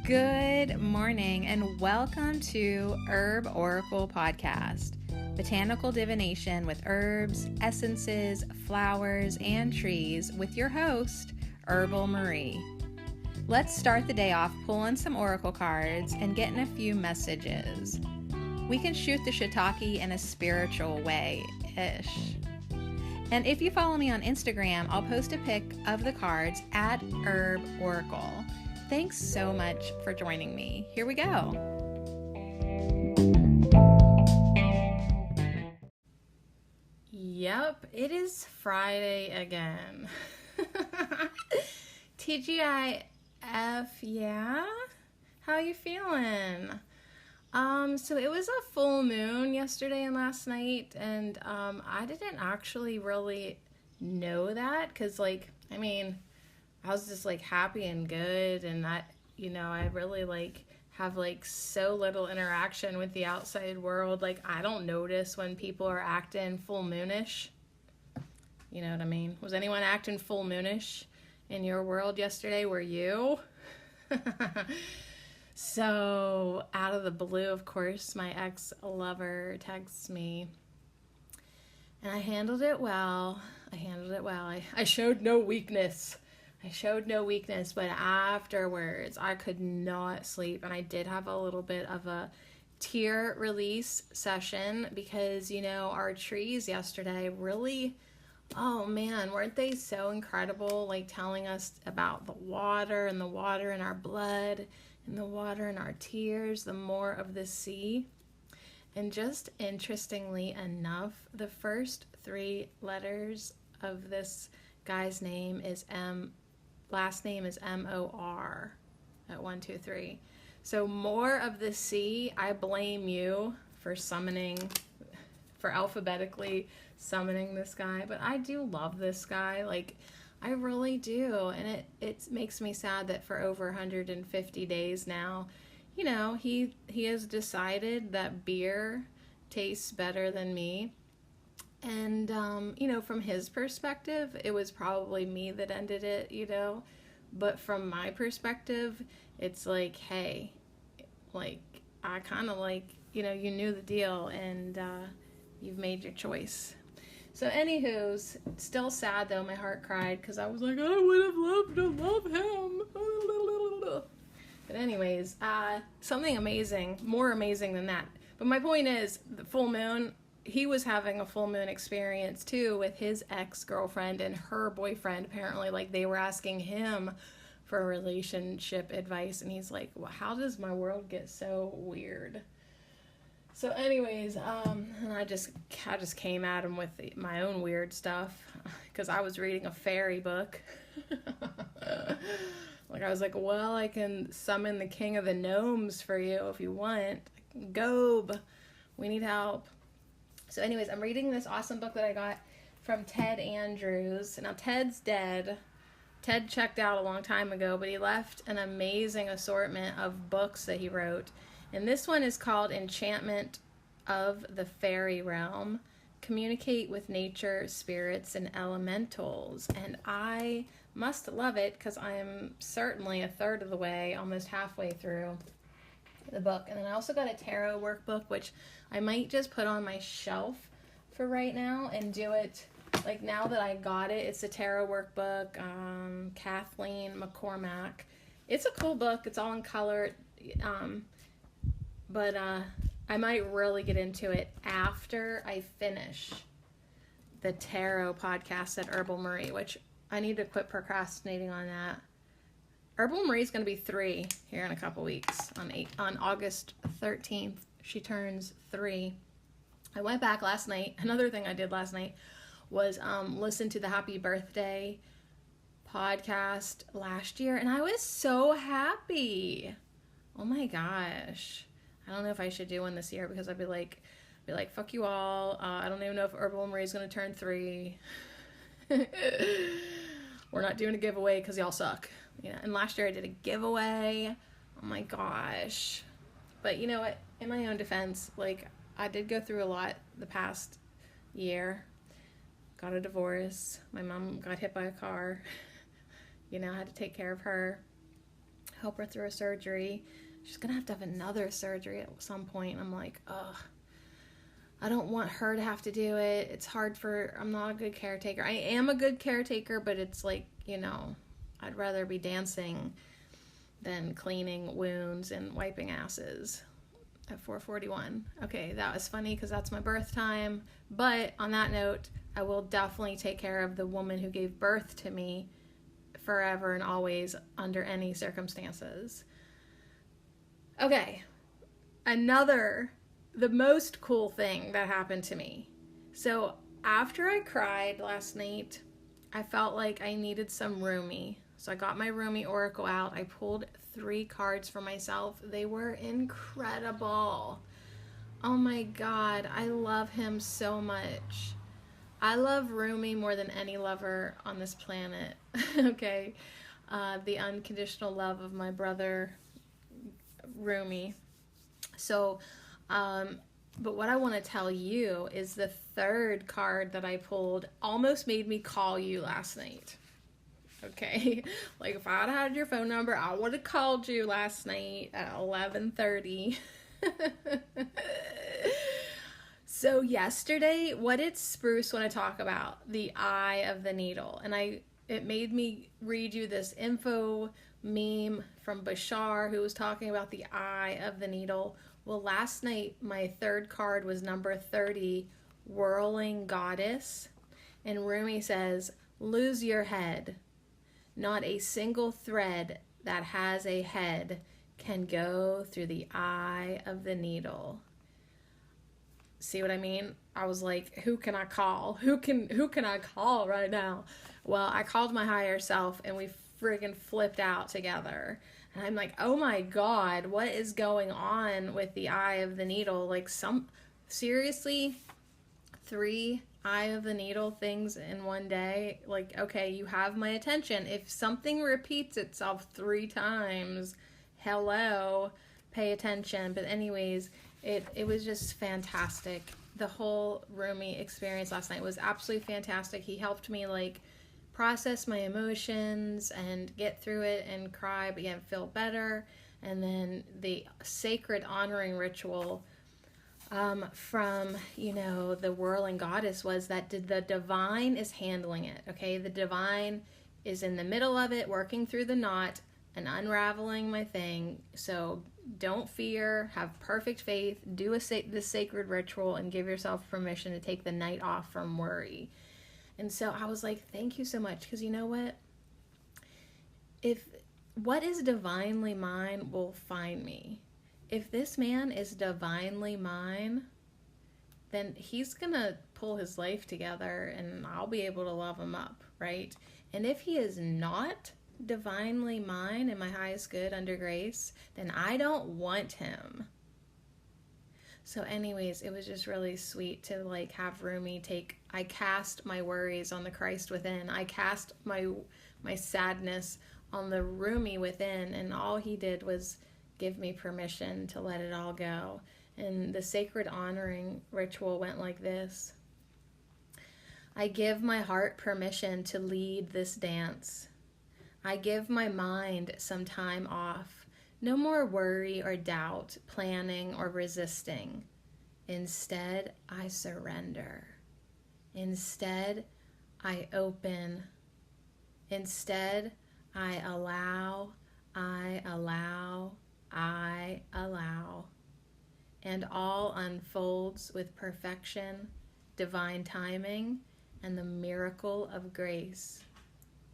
Good morning and welcome to Herb Oracle Podcast, botanical divination with herbs, essences, flowers, and trees with your host, Herbal Marie. Let's start the day off pulling some oracle cards and getting a few messages. We can shoot the shiitake in a spiritual way-ish. And if you follow me on Instagram, I'll post a pic of the cards at Herb Oracle. Thanks so much for joining me. Here we go. Yep, it is Friday again. TGIF, yeah? How you feeling? So it was a full moon yesterday and last night, and I didn't actually really know that, because, I was just, happy and good, and I really, have, so little interaction with the outside world. I don't notice when people are acting full moonish. You know what I mean? Was anyone acting full moonish in your world yesterday? Were you? So, out of the blue, of course, my ex-lover texts me, and I handled it well. I showed no weakness. But afterwards, I could not sleep, and I did have a little bit of a tear release session because, our trees yesterday really, oh man, weren't they so incredible, telling us about the water and the water in our blood and the water in our tears, the more of the sea. And just interestingly enough, the first three letters of this guy's name is last name is M-O-R at 1, 2, 3. So more of the sea, I blame you for alphabetically summoning this guy. But I do love this guy. I really do. And it makes me sad that for over 150 days now, he has decided that beer tastes better than me. And, from his perspective, it was probably me that ended it, But from my perspective, it's hey, I kind of you knew the deal, and you've made your choice. So anywho's, still sad though, my heart cried, because I was like, I would have loved to love him. But anyways, something amazing, more amazing than that. But my point is, the full moon, he was having a full moon experience too with his ex-girlfriend and her boyfriend. Apparently, they were asking him for relationship advice, and he's like, well, how does my world get so weird? So anyways, and I just came at him with my own weird stuff, because I was reading a fairy book. I was like, well, I can summon the king of the gnomes for you if you want. Gob, we need help. So anyways, I'm reading this awesome book that I got from Ted Andrews. Now, Ted's dead. Ted checked out a long time ago, but he left an amazing assortment of books that he wrote. And this one is called Enchantment of the Fairy Realm. Communicate with nature, spirits, and elementals. And I must love it, because I am certainly a third of the way, almost halfway through the book. And then I also got a tarot workbook, which I might just put on my shelf for right now and do it, now that I got it. It's a tarot workbook, Kathleen McCormack. It's a cool book. It's all in color, but I might really get into it after I finish the tarot podcast at Herbal Marie, which I need to quit procrastinating on that. Herbal Marie's going to be 3 here in a couple weeks. On August 13th, she turns 3. I went back last night. Another thing I did last night was listen to the Happy Birthday podcast last year, and I was so happy. Oh my gosh. I don't know if I should do one this year, because I'd be like, fuck you all. I don't even know if Herbal Marie's going to turn 3. We're not doing a giveaway because y'all suck. And last year I did a giveaway. Oh my gosh. But you know what? In my own defense, I did go through a lot the past year. Got a divorce. My mom got hit by a car. I had to take care of her. help her through a surgery. She's going to have another surgery at some point. I'm like, ugh. I don't want her to have to do it. It's hard I'm not a good caretaker. I am a good caretaker, but it's like, I'd rather be dancing than cleaning wounds and wiping asses at 4:41. Okay, that was funny because that's my birth time. But on that note, I will definitely take care of the woman who gave birth to me forever and always under any circumstances. Okay, the most cool thing that happened to me. So after I cried last night, I felt like I needed some roomie. So I got my roomie oracle out. I pulled 3 cards for myself. They were incredible. Oh my God, I love him so much. I love Rumi more than any lover on this planet. Okay, the unconditional love of my brother Rumi. So, but what I want to tell you is the 3rd card that I pulled almost made me call you last night. Okay, like if I'd had your phone number, I would have called you last night at 11:30. So yesterday, what did Spruce want to talk about? The eye of the needle. And it made me read you this info meme from Bashar, who was talking about the eye of the needle. Well, last night, my 3rd card was number 30, Whirling Goddess. And Rumi says, lose your head. Not a single thread that has a head can go through the eye of the needle. See what I mean? I was like, who can I call? Who can I call right now? Well, I called my higher self and we friggin' flipped out together. And I'm like, oh my God, what is going on with the eye of the needle? Like seriously, 3 eye of the needle things in one day? Like, okay, you have my attention. If something repeats itself 3 times, hello, pay attention. But anyways, it was just fantastic. The whole Rumi experience last night was absolutely fantastic. He helped me process my emotions and get through it and cry, but yet feel better. And then the sacred honoring ritual from, the Whirling Goddess was that the divine is handling it, okay? The divine is in the middle of it, working through the knot and unraveling my thing. So don't fear, have perfect faith, do this sacred ritual, and give yourself permission to take the night off from worry. And so I was like, thank you so much, because you know what? If what is divinely mine will find me. If this man is divinely mine, then he's going to pull his life together and I'll be able to love him up, right? And if he is not divinely mine and my highest good under grace, then I don't want him. So anyways, it was just really sweet to have Rumi I cast my worries on the Christ within. I cast my sadness on the Rumi within, and all he did was give me permission to let it all go. And the sacred honoring ritual went like this. I give my heart permission to lead this dance. I give my mind some time off. No more worry or doubt, planning or resisting. Instead, I surrender. Instead, I open. Instead, I allow, I allow, I allow. And all unfolds with perfection, divine timing, and the miracle of grace.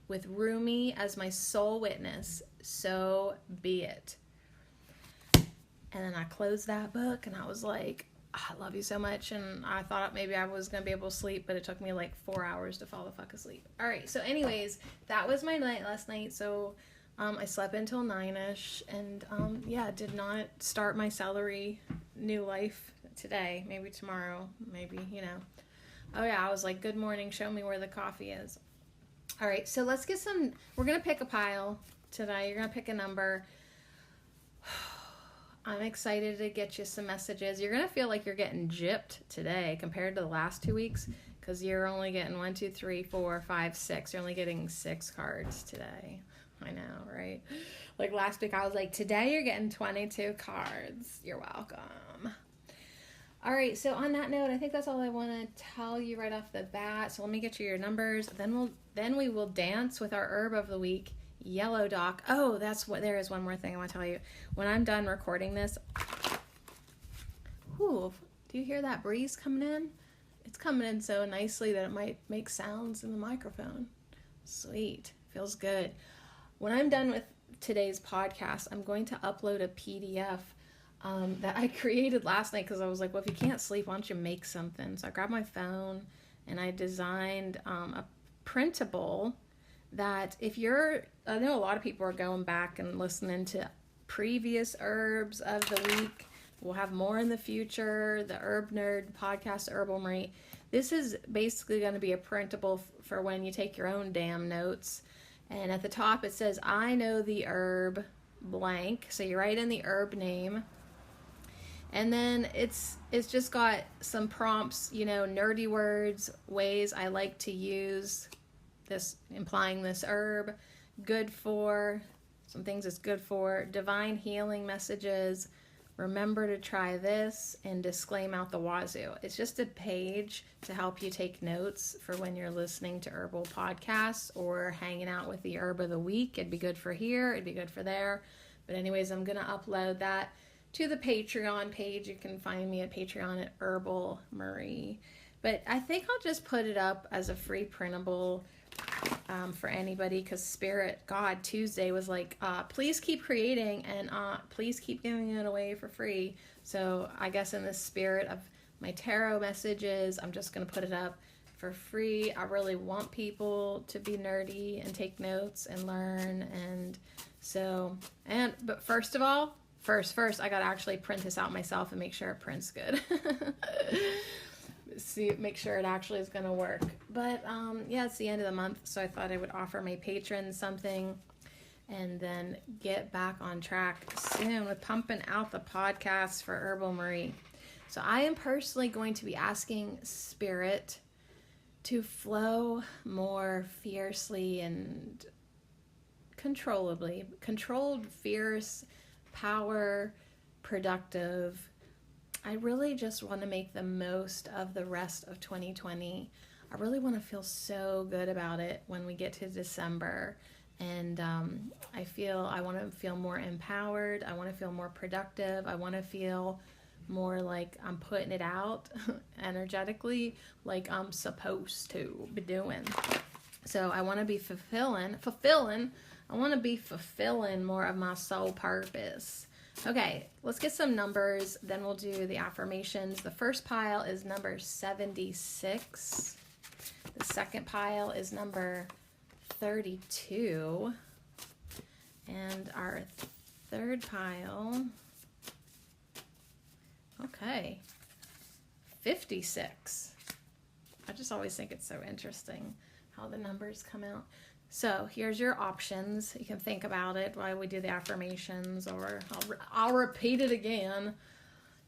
With Rumi as my sole witness, so be it. And then I closed that book and I was like, I love you so much. And I thought maybe I was going to be able to sleep, but it took me 4 hours to fall the fuck asleep. All right. So anyways, that was my night last night. So I slept until 9ish and did not start my celery new life today. Maybe tomorrow, maybe, Oh yeah. I was like, good morning. Show me where the coffee is. All right, so let's get we're going to pick a pile today. You're going to pick a number. I'm excited to get you some messages. You're going to feel like you're getting gypped today compared to the last 2 weeks because you're only getting 1, 2, 3, 4, 5, 6. You're only getting 6 cards today. I know, right? Like last week, I was like, today you're getting 22 cards. You're welcome. All right, so on that note, I think that's all I want to tell you right off the bat. So let me get you your numbers. Then we will dance with our herb of the week, Yellow Dock. Oh, there is one more thing I want to tell you. When I'm done recording this, do you hear that breeze coming in? It's coming in so nicely that it might make sounds in the microphone. Sweet, feels good. When I'm done with today's podcast, I'm going to upload a PDF that I created last night because I was like, well, if you can't sleep, why don't you make something? So I grabbed my phone and I designed a printable that I know a lot of people are going back and listening to previous herbs of the week. We'll have more in the future, the Herb Nerd podcast, Herbal Marie. This is basically going to be a printable for when you take your own damn notes. And at the top it says, I know the herb blank. So you write in the herb name. And then it's just got some prompts, nerdy words, ways I like to use this, implying this herb, good for, some things it's good for, divine healing messages, remember to try this, and disclaim out the wazoo. It's just a page to help you take notes for when you're listening to herbal podcasts or hanging out with the herb of the week. It'd be good for here, it'd be good for there. But anyways, I'm going to upload that to the Patreon page. You can find me at Patreon at Herbal Marie. But I think I'll just put it up as a free printable for anybody, because Spirit God Tuesday was like, please keep creating and please keep giving it away for free. So I guess in the spirit of my tarot messages, I'm just going to put it up for free. I really want people to be nerdy and take notes and learn. But first of all, First, I gotta actually print this out myself and make sure it prints good. Make sure it actually is gonna work. But it's the end of the month, so I thought I would offer my patrons something and then get back on track soon with pumping out the podcast for Herbal Marie. So I am personally going to be asking Spirit to flow more fiercely and controlled, fierce, power, productive. I really just want to make the most of the rest of 2020. I really want to feel so good about it when we get to December. And I want to feel more empowered. I want to feel more productive. I want to feel more like I'm putting it out energetically, like I'm supposed to be doing. So I want to be fulfilling. I want to be fulfilling more of my soul purpose. Okay, let's get some numbers, then we'll do the affirmations. The first pile is number 76. The second pile is number 32. And our third pile, 56. I just always think it's so interesting how the numbers come out. So here's your options. You can think about it while we do the affirmations, or I'll repeat it again.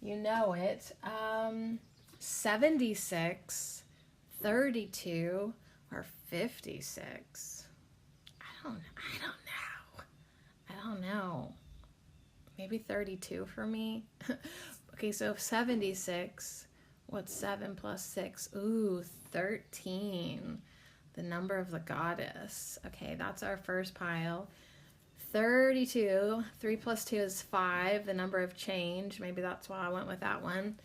You know it. 76, 32, or 56. I don't know. Maybe 32 for me. Okay, so 76. What's 7 plus 6? Ooh, 13. The number of the goddess. Okay, that's our first pile. 32, 3 plus 2 is 5, the number of change. Maybe that's why I went with that one.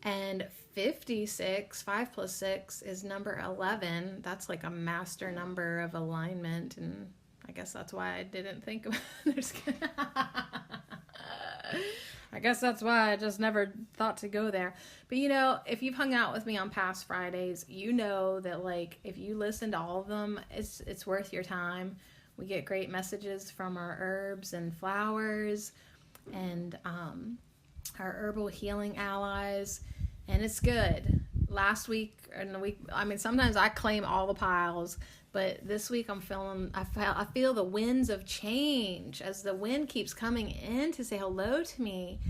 And 56, 5 plus 6 is number 11. That's like a master number of alignment, and I guess that's why I didn't think about it. I guess that's why I just never thought to go there. But if you've hung out with me on past Fridays, you know that if you listen to all of them, it's worth your time. We get great messages from our herbs and flowers and our herbal healing allies, and it's good. Last week and the week, sometimes I claim all the piles, but this week I feel the winds of change as the wind keeps coming in to say hello to me.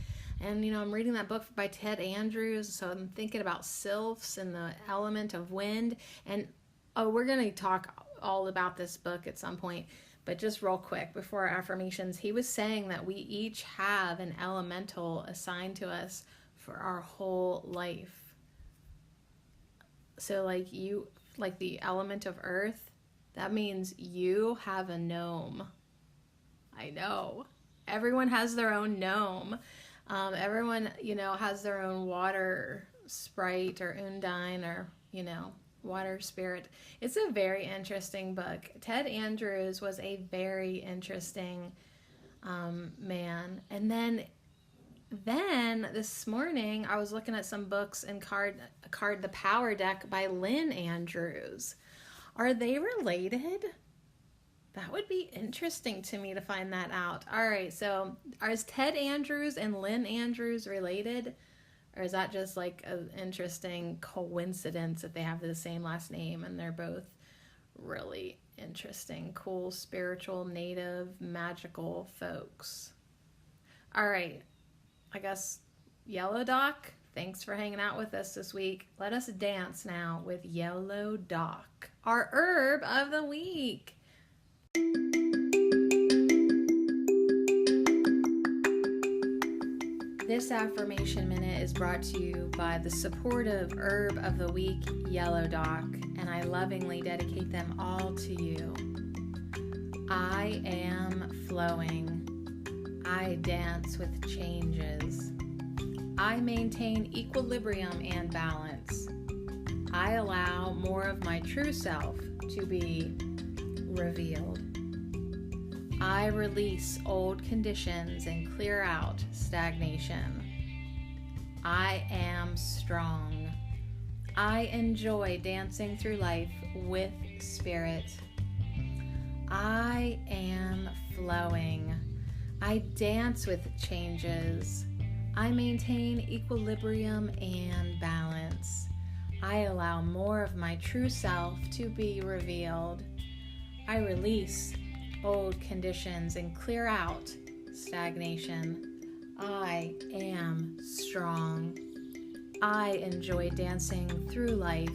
And I'm reading that book by Ted Andrews, so I'm thinking about sylphs and the element of wind. And we're going to talk all about this book at some point, But just real quick, before our affirmations, he was saying that we each have an elemental assigned to us for our whole life. So like the element of earth, that means you have a gnome. I know. Everyone has their own gnome. Everyone, has their own water sprite or undine or, water spirit. It's a very interesting book. Ted Andrews was a very interesting man. And then this morning I was looking at some books and The Power Deck by Lynn Andrews. Are they related? That would be interesting to me to find that out. All right, so is Ted Andrews and Lynn Andrews related? Or is that just like an interesting coincidence that they have the same last name and they're both really interesting, cool, spiritual, native, magical folks? All right, I guess Yellow Dock, thanks for hanging out with us this week. Let us dance now with Yellow Dock, our herb of the week. This affirmation minute is brought to you by the supportive herb of the week, Yellow Dock, and I lovingly dedicate them all to you. I am flowing. I dance with changes. I maintain equilibrium and balance. I allow more of my true self to be revealed. I release old conditions and clear out stagnation. I am strong. I enjoy dancing through life with spirit. I am flowing. I dance with changes. I maintain equilibrium and balance. I allow more of my true self to be revealed. I release old conditions and clear out stagnation. I am strong. I enjoy dancing through life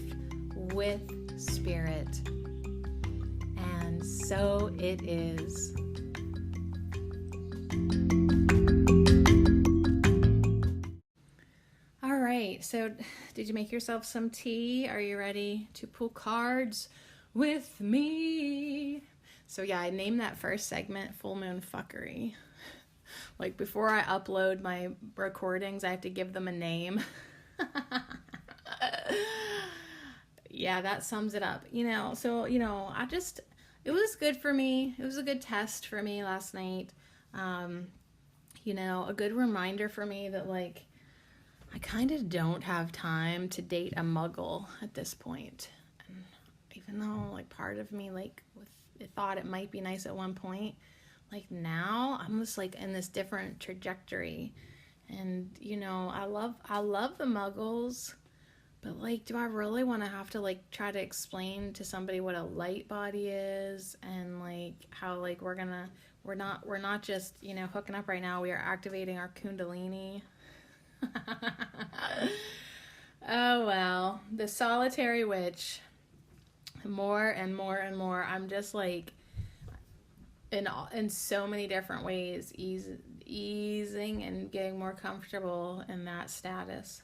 with spirit. And so it is. All right, so did you make yourself some tea? Are you ready to pull cards with me? So yeah, I named that first segment Full Moon Fuckery. Like before I upload my recordings, I have to give them a name. Yeah, that sums it up. It was good for me. It was a good test for me last night. A good reminder for me that like, I kind of don't have time to date a muggle at this point. And even though like part of me it thought it might be nice at one point, like now I'm just like in this different trajectory. And I love the muggles, but like, do I really want to have to like try to explain to somebody what a light body is and like how like we're not just hooking up right now, we are activating our kundalini. Oh well, the solitary witch. More and more and more, I'm just like in so many different ways easing and getting more comfortable in that status.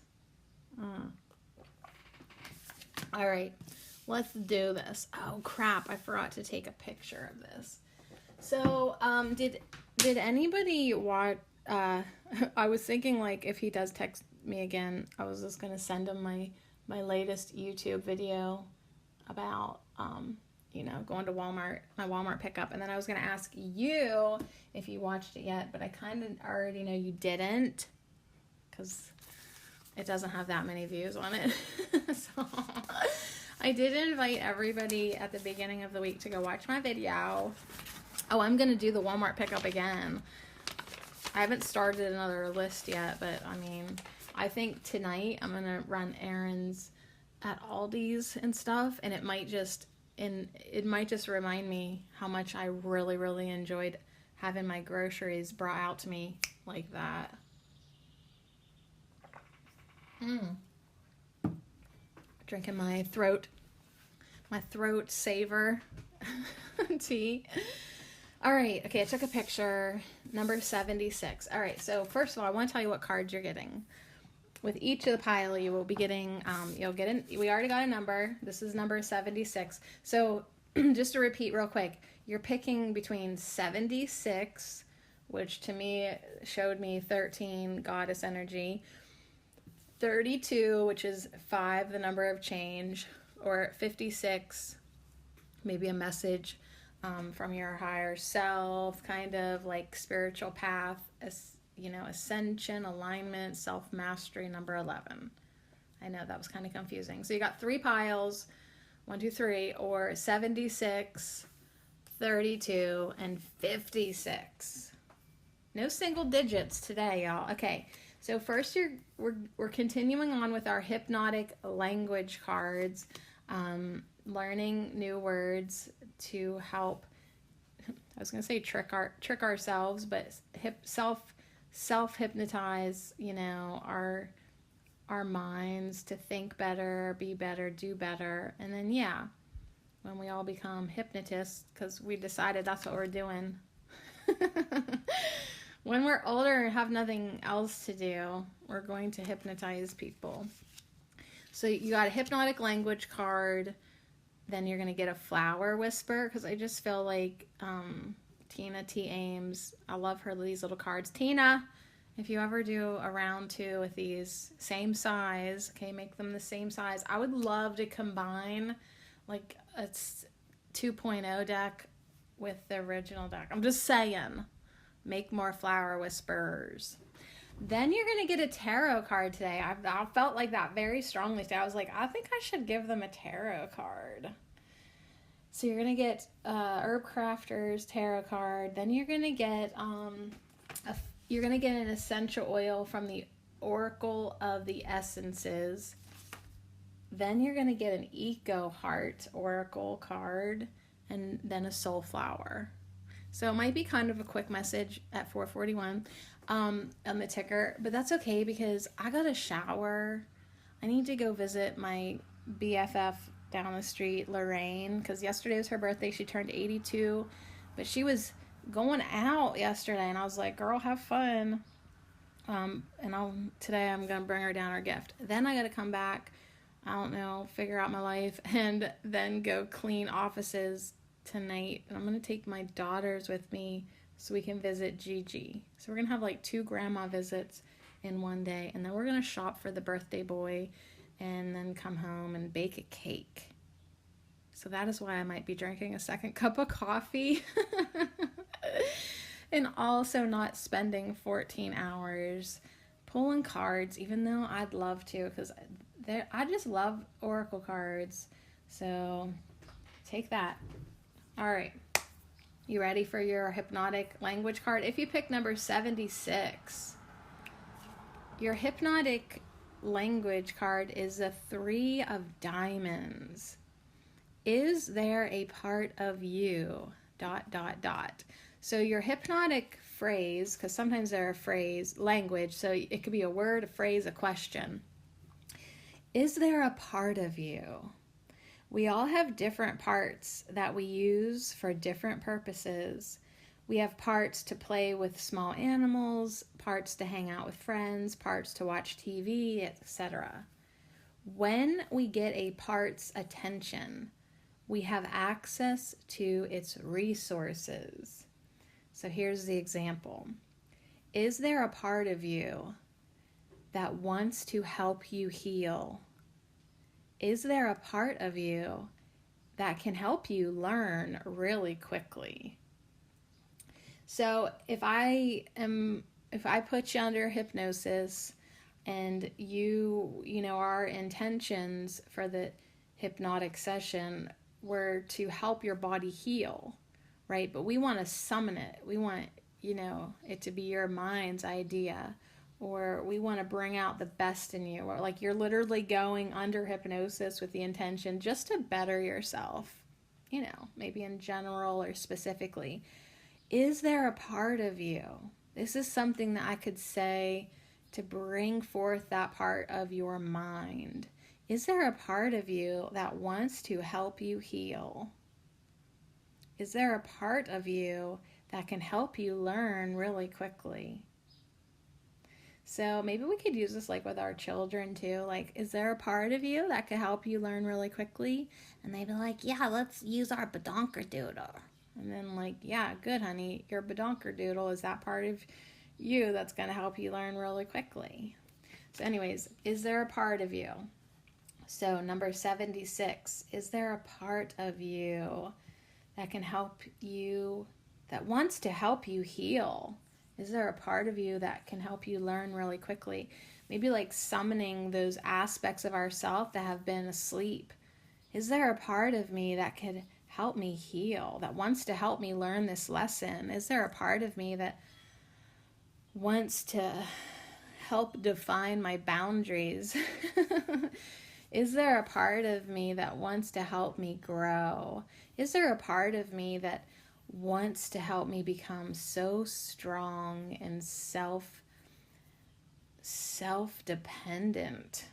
All right, let's do this. Oh crap, I forgot to take a picture of this. So did anybody watch I was thinking like if he does text me again, I was just gonna send him my latest YouTube video about going to Walmart, my Walmart pickup, and then I was gonna ask you if you watched it yet, but I kind of already know you didn't because it doesn't have that many views on it. So I did invite everybody at the beginning of the week to go watch my video. Oh, I'm gonna do the Walmart pickup again. I haven't started another list yet, but I mean, I think tonight I'm gonna run errands at Aldi's and stuff, and it might just remind me how much I really, really enjoyed having my groceries brought out to me like that. Drinking my throat saver tea. All right. Okay, I took a picture. Number 76. All right. So first of all, I want to tell you what cards you're getting. With each of the pile, you will be getting. You'll get in. We already got a number. This is number 76. So just to repeat real quick, you're picking between 76, which to me showed me 13 goddess energy, 32, which is 5, the number of change, or 56, maybe a message from your higher self, kind of like spiritual path, ascension, alignment, self-mastery, number 11. I know that was kind of confusing. So you got 3 piles, 1, 2, 3, or 76, 32, and 56. No single digits today, y'all. Okay, so first we're continuing on with our hypnotic language cards, learning new words to help. I was gonna say trick ourselves, but self hypnotize. Our minds to think better, be better, do better, and then when we all become hypnotists, because we decided that's what we're doing. When we're older and have nothing else to do, we're going to hypnotize people. So you got a hypnotic language card. Then you're going to get a flower whisper, because I just feel like Tina T. Ames, I love these little cards. Tina, if you ever do a round 2 with these, same size, okay, make them the same size. I would love to combine like a 2.0 deck with the original deck. I'm just saying, make more flower whisperers. Then you're going to get a tarot card today. I felt like that very strongly today. I was like, I think I should give them a tarot card. So you're going to get Herb Crafter's tarot card. Then you're going to get an essential oil from the Oracle of the Essences. Then you're going to get an Eco Heart Oracle card, and then a soul flower. So it might be kind of a quick message at 4:41 on the ticker, but that's okay because I got a shower. I need to go visit my BFF down the street, Lorraine, because yesterday was her birthday. She turned 82, but she was going out yesterday, and I was like, girl, have fun. Today I'm going to bring her down her gift. Then I got to come back, I don't know, figure out my life, and then go clean offices tonight. And I'm going to take my daughters with me so we can visit Gigi. So we're going to have like 2 grandma visits in one day. And then we're going to shop for the birthday boy and then come home and bake a cake. So that is why I might be drinking a second cup of coffee. And also not spending 14 hours pulling cards, even though I'd love to, because I just love oracle cards. So take that. All right. You ready for your hypnotic language card? If you pick number 76, your hypnotic language card is a 3 of diamonds. Is there a part of you? ... So your hypnotic phrase, because sometimes they're a phrase, language, so it could be a word, a phrase, a question. Is there a part of you? We all have different parts that we use for different purposes. We have parts to play with small animals, parts to hang out with friends, parts to watch TV, etc. When we get a part's attention, we have access to its resources. So here's the example. Is there a part of you that wants to help you heal? Is there a part of you that can help you learn really quickly? So if I put you under hypnosis and our intentions for the hypnotic session were to help your body heal, right? But we want to summon it. We want, it to be your mind's idea, or we want to bring out the best in you, or like you're literally going under hypnosis with the intention just to better yourself, maybe in general or specifically. Is there a part of you? This is something that I could say to bring forth that part of your mind. Is there a part of you that wants to help you heal? is there a part of you that can help you learn really quickly? So maybe we could use this like with our children too. Like, is there a part of you that could help you learn really quickly? And they'd be like, yeah, let's use our badonkerdoodle. And then like, yeah, good, honey. Your badonkerdoodle is that part of you that's going to help you learn really quickly. So anyways, is there a part of you? So number 76, is there a part of you that can help you, that wants to help you heal? Is there a part of you that can help you learn really quickly? Maybe like summoning those aspects of ourself that have been asleep. Is there a part of me that could help me heal, that wants to help me learn this lesson? Is there a part of me that wants to help define my boundaries? Is there a part of me that wants to help me grow? Is there a part of me that wants to help me become so strong and self-dependent?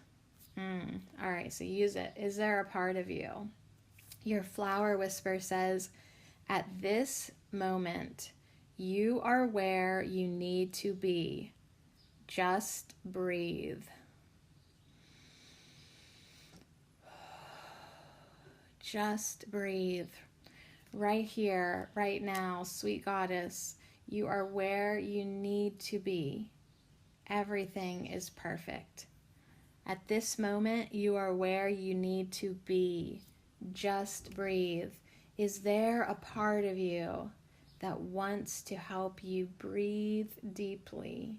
All right, so use it. Is there a part of you? Your flower whisper says, at this moment, you are where you need to be. Just breathe. Just breathe. Right here, right now, sweet goddess, you are where you need to be. Everything is perfect. At this moment, you are where you need to be. Just breathe. Is there a part of you that wants to help you breathe deeply?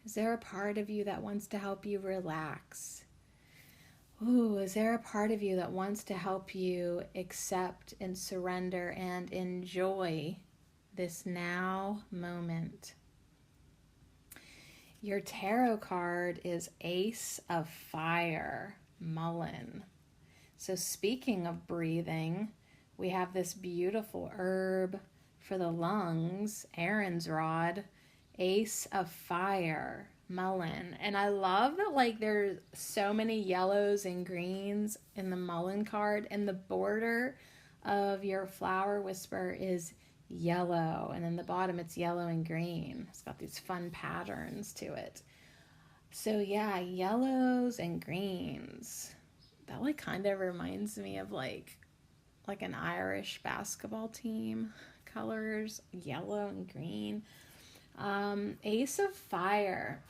Is there a part of you that wants to help you relax? Ooh, is there a part of you that wants to help you accept and surrender and enjoy this now moment? Your tarot card is Ace of Fire, Mullen. So speaking of breathing, we have this beautiful herb for the lungs, Aaron's Rod, Ace of Fire, Mullen. And I love that like there's so many yellows and greens in the Mullen card, and the border of your flower whisper is yellow, and then the bottom it's yellow and green. It's got these fun patterns to it. So yeah, yellows and greens. That like kind of reminds me of like an Irish basketball team colors, yellow and green. Ace of Fire.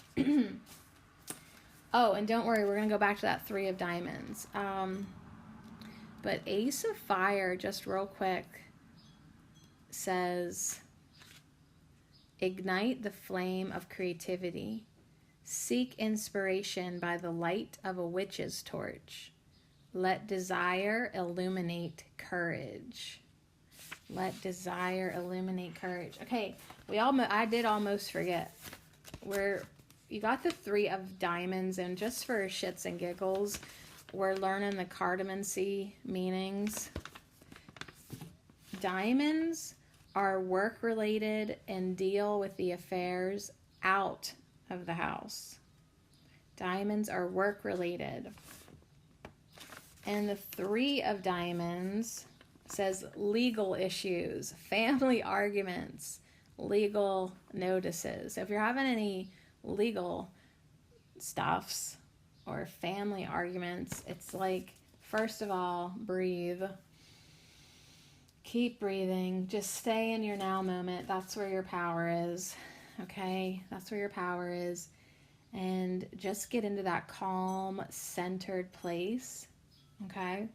Oh, and don't worry, we're going to go back to that 3 of diamonds. But Ace of Fire, just real quick, says, ignite the flame of creativity. Seek inspiration by the light of a witch's torch. Let desire illuminate courage. Let desire illuminate courage. Okay, I did almost forget. You got the 3 of diamonds, and just for shits and giggles, we're learning the cardamancy meanings. Diamonds are work-related and deal with the affairs out of the house. Diamonds are work-related. And the 3 of diamonds says legal issues, family arguments, legal notices. So if you're having any legal stuffs or family arguments, it's like, first of all, breathe. Keep breathing. Just stay in your now moment. That's where your power is. Okay? That's where your power is. And just get into that calm, centered place. Okay?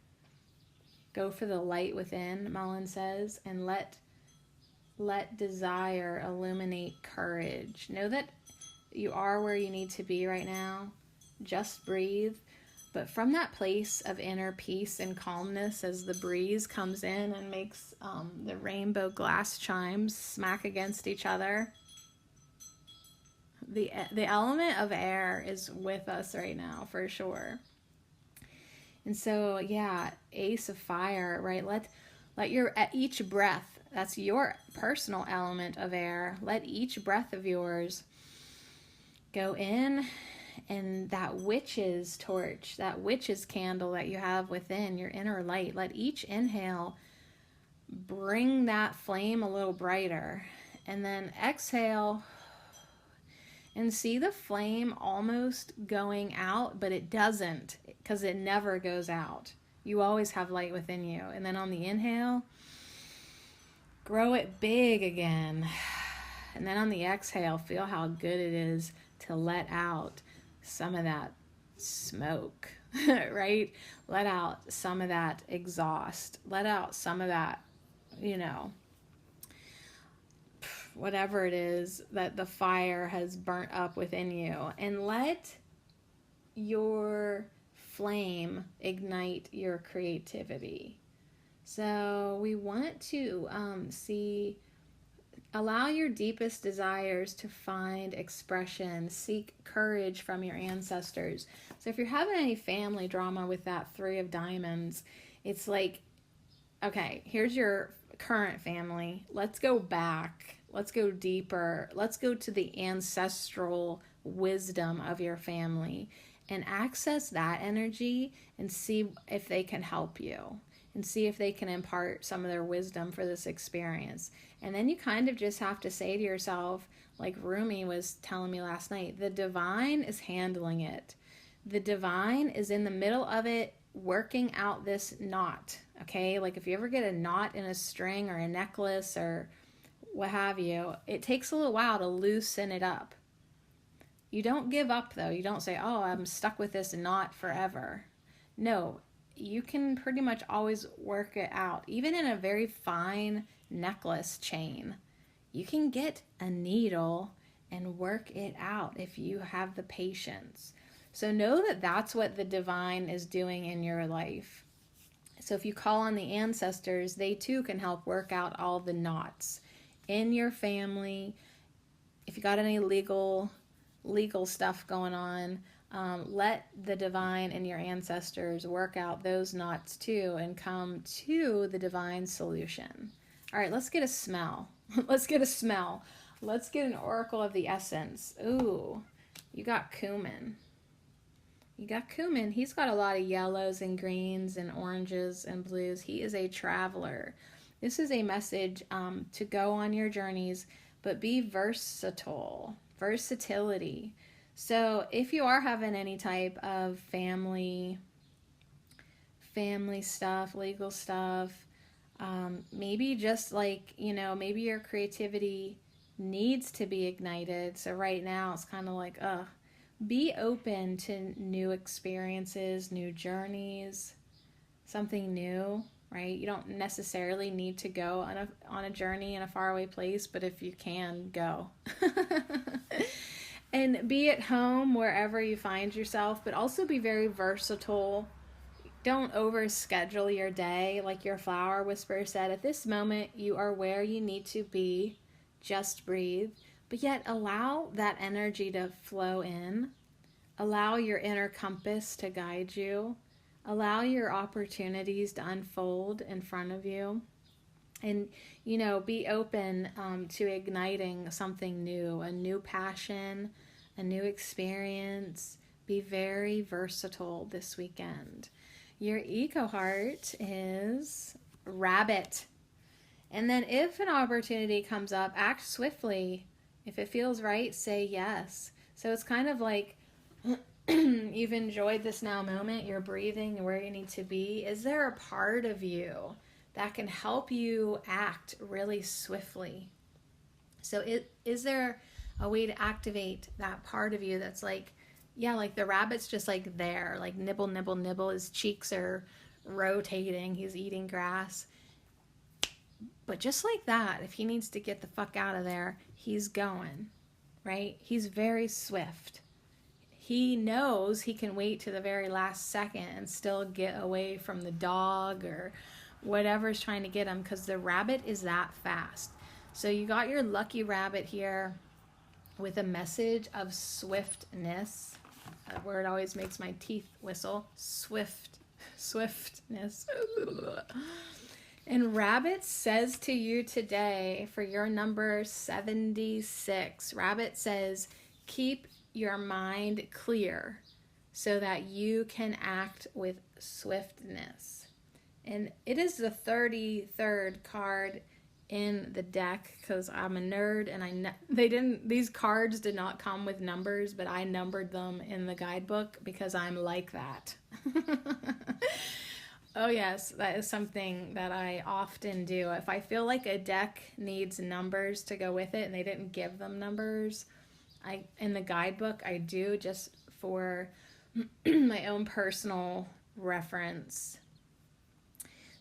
Go for the light within, Mullen says, and let desire illuminate courage. Know that you are where you need to be right now. Just breathe. But from that place of inner peace and calmness, as the breeze comes in and makes the rainbow glass chimes smack against each other, the element of air is with us right now, for sure. And so, yeah, Ace of Fire, right? Let your, at each breath, that's your personal element of air. Let each breath of yours go in, and that witch's torch, that witch's candle that you have within your inner light, let each inhale bring that flame a little brighter. And then exhale and see the flame almost going out, but it doesn't, because it never goes out. You always have light within you. And then on the inhale, grow it big again. And then on the exhale, feel how good it is to let out some of that smoke, right? Let out some of that exhaust. Let out some of that, whatever it is that the fire has burnt up within you. And let your flame ignite your creativity. So we want to allow your deepest desires to find expression. Seek courage from your ancestors. So if you're having any family drama with that 3 of diamonds, it's like, okay, here's your current family. Let's go back. Let's go deeper. Let's go to the ancestral wisdom of your family and access that energy and see if they can help you and see if they can impart some of their wisdom for this experience. And then you kind of just have to say to yourself, like Rumi was telling me last night, the divine is handling it. The divine is in the middle of it, working out this knot, okay? Like if you ever get a knot in a string or a necklace or what have you, it takes a little while to loosen it up. You don't give up though. You don't say, oh, I'm stuck with this knot forever. No, you can pretty much always work it out. Even in a very fine necklace chain, you can get a needle and work it out if you have the patience. So know that that's what the divine is doing in your life. So if you call on the ancestors, they too can help work out all the knots in your family. If you got any legal stuff going on, let the divine and your ancestors work out those knots too and come to the divine solution. All right, let's get a smell. Let's get a smell. Let's get an oracle of the essence. Ooh, you got cumin. You got cumin. He's got a lot of yellows and greens and oranges and blues. He is a traveler. This is a message to go on your journeys, but be versatile. Versatility. So if you are having any type of family stuff, legal stuff, maybe just like, maybe your creativity needs to be ignited. So right now it's kind of like, be open to new experiences, new journeys, something new, right? You don't necessarily need to go on a journey in a faraway place, but if you can, go. And be at home wherever you find yourself, but also be very versatile. Don't overschedule your day. Like your flower whisperer said, at this moment, you are where you need to be. Just breathe. But yet allow that energy to flow in. Allow your inner compass to guide you. Allow your opportunities to unfold in front of you. And, be open to igniting something new, a new passion, a new experience. Be very versatile this weekend. Your eco heart is rabbit. And then if an opportunity comes up, act swiftly. If it feels right, say yes. So it's kind of like you've enjoyed this now moment, you're breathing and where you need to be. Is there a part of you that can help you act really swiftly? So is there a way to activate that part of you that's like, like the rabbit's just like there, like nibble, nibble, nibble. His cheeks are rotating. He's eating grass. But just like that, if he needs to get the fuck out of there, he's going, right? He's very swift. He knows he can wait to the very last second and still get away from the dog or whatever's trying to get him, because the rabbit is that fast. So you got your lucky rabbit here with a message of swiftness. That word always makes my teeth whistle. Swiftness. And rabbit says to you today, for your number 76, rabbit says, keep your mind clear so that you can act with swiftness. And it is the 33rd card in the deck because I'm a nerd and these cards did not come with numbers, but I numbered them in the guidebook because I'm like that. Oh yes, that is something that I often do. If I feel like a deck needs numbers to go with it and they didn't give them numbers, in the guidebook I do, just for my own personal reference.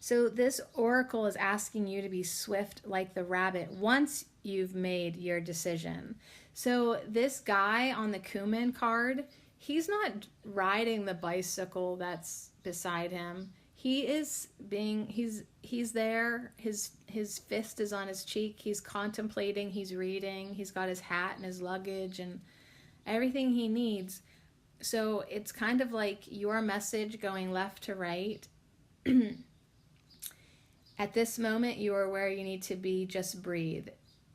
So this oracle is asking you to be swift like the rabbit once you've made your decision. So this guy on the Cumin card, he's not riding the bicycle that's beside him. He's there, his fist is on his cheek, he's contemplating, he's reading, he's got his hat and his luggage and everything he needs. So it's kind of like your message going left to right. At this moment, you are where you need to be, just breathe,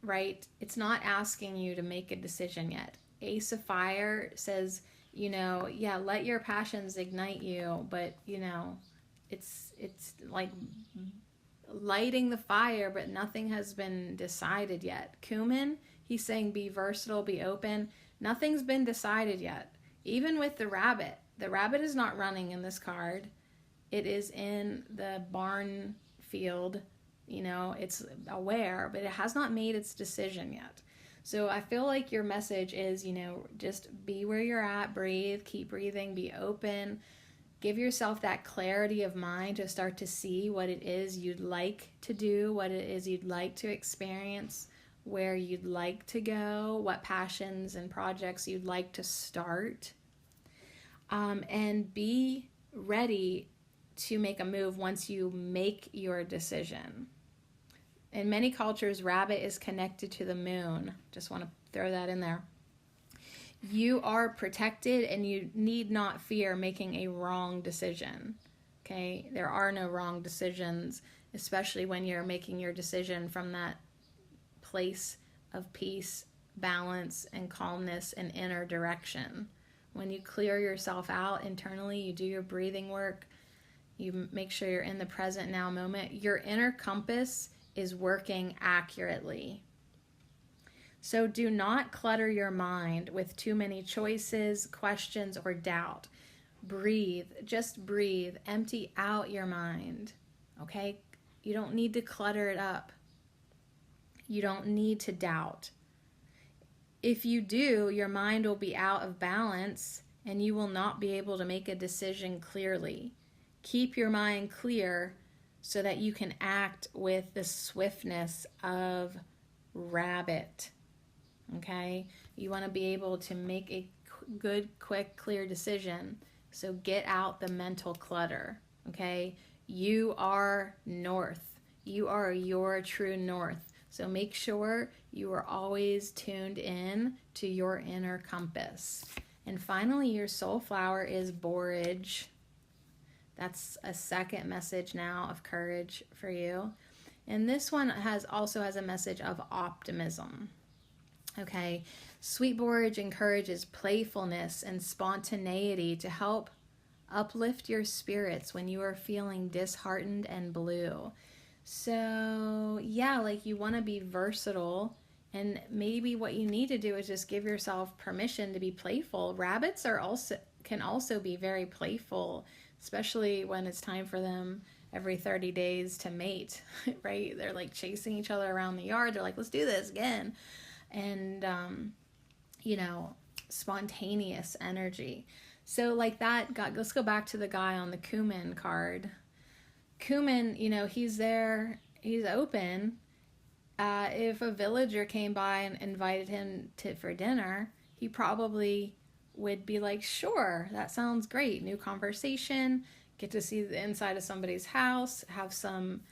right? It's not asking you to make a decision yet. Ace of Fire says, yeah, let your passions ignite you, but, it's like lighting the fire, but nothing has been decided yet. Cumin, he's saying be versatile, be open. Nothing's been decided yet. Even with the rabbit is not running in this card. It is in the barn field, it's aware, but it has not made its decision yet. So I feel like your message is, just be where you're at, breathe, keep breathing, be open, give yourself that clarity of mind to start to see what it is you'd like to do, what it is you'd like to experience, where you'd like to go, what passions and projects you'd like to start, and be ready to make a move once you make your decision. In many cultures, rabbit is connected to the moon. Just want to throw that in there. You are protected and you need not fear making a wrong decision. Okay? There are no wrong decisions, especially when you're making your decision from that place of peace, balance, and calmness and inner direction. When you clear yourself out internally, you do your breathing work, you make sure you're in the present now moment, your inner compass is working accurately. So do not clutter your mind with too many choices, questions, or doubt. Breathe, just breathe, empty out your mind, okay? You don't need to clutter it up. You don't need to doubt. If you do, your mind will be out of balance and you will not be able to make a decision clearly. Keep your mind clear so that you can act with the swiftness of rabbit. Okay? You want to be able to make a good, quick, clear decision. So get out the mental clutter. Okay? You are north. You are your true north. So make sure you are always tuned in to your inner compass. And finally, your soul flower is borage. That's a second message now of courage for you. And this one also has a message of optimism. Okay, sweet borage encourages playfulness and spontaneity to help uplift your spirits when you are feeling disheartened and blue. So yeah, like you want to be versatile, and maybe what you need to do is just give yourself permission to be playful. Rabbits can also be very playful, especially when it's time for them every 30 days to mate, right? They're like chasing each other around the yard. They're like, let's do this again. And, spontaneous energy. So like that, let's go back to the guy on the Cumin card. Cumin, he's there, he's open. If a villager came by and invited him for dinner, he probably would be like, sure, that sounds great. New conversation, get to see the inside of somebody's house, have some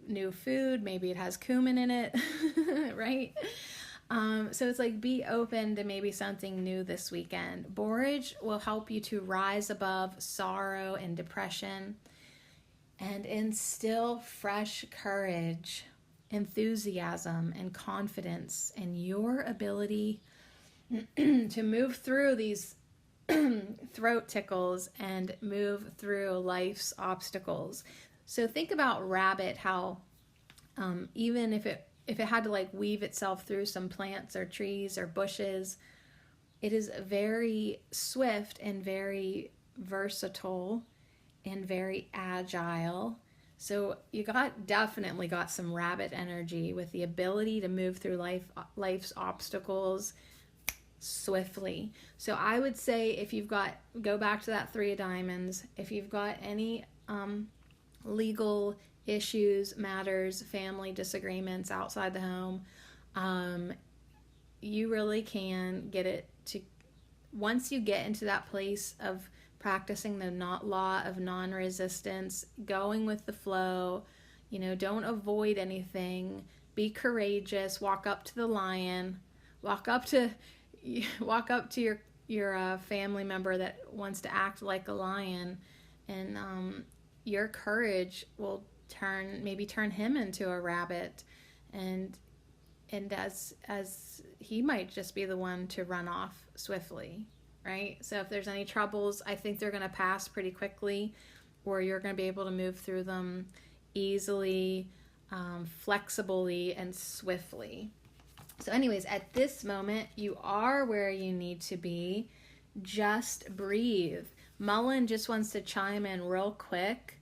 new food, maybe it has cumin in it, right? So it's like be open to maybe something new this weekend. Borage will help you to rise above sorrow and depression and instill fresh courage, enthusiasm, and confidence in your ability to move through these throat tickles and move through life's obstacles. So think about rabbit, how even if it had to like weave itself through some plants or trees or bushes, it is very swift and very versatile and very agile. So you definitely got some rabbit energy with the ability to move through life's obstacles swiftly. So I would say, if you've got, go back to that 3 of diamonds, if you've got any legal issues, matters, family disagreements outside the home, you really can get it to, once you get into that place of practicing the law of non-resistance, going with the flow, don't avoid anything, be courageous, walk up to the lion, walk up to your family member that wants to act like a lion, and your courage will turn him into a rabbit, and as he might just be the one to run off swiftly, right? So if there's any troubles, I think they're going to pass pretty quickly, or you're going to be able to move through them easily, flexibly, and swiftly. So anyways, at this moment, you are where you need to be. Just breathe. Mullen just wants to chime in real quick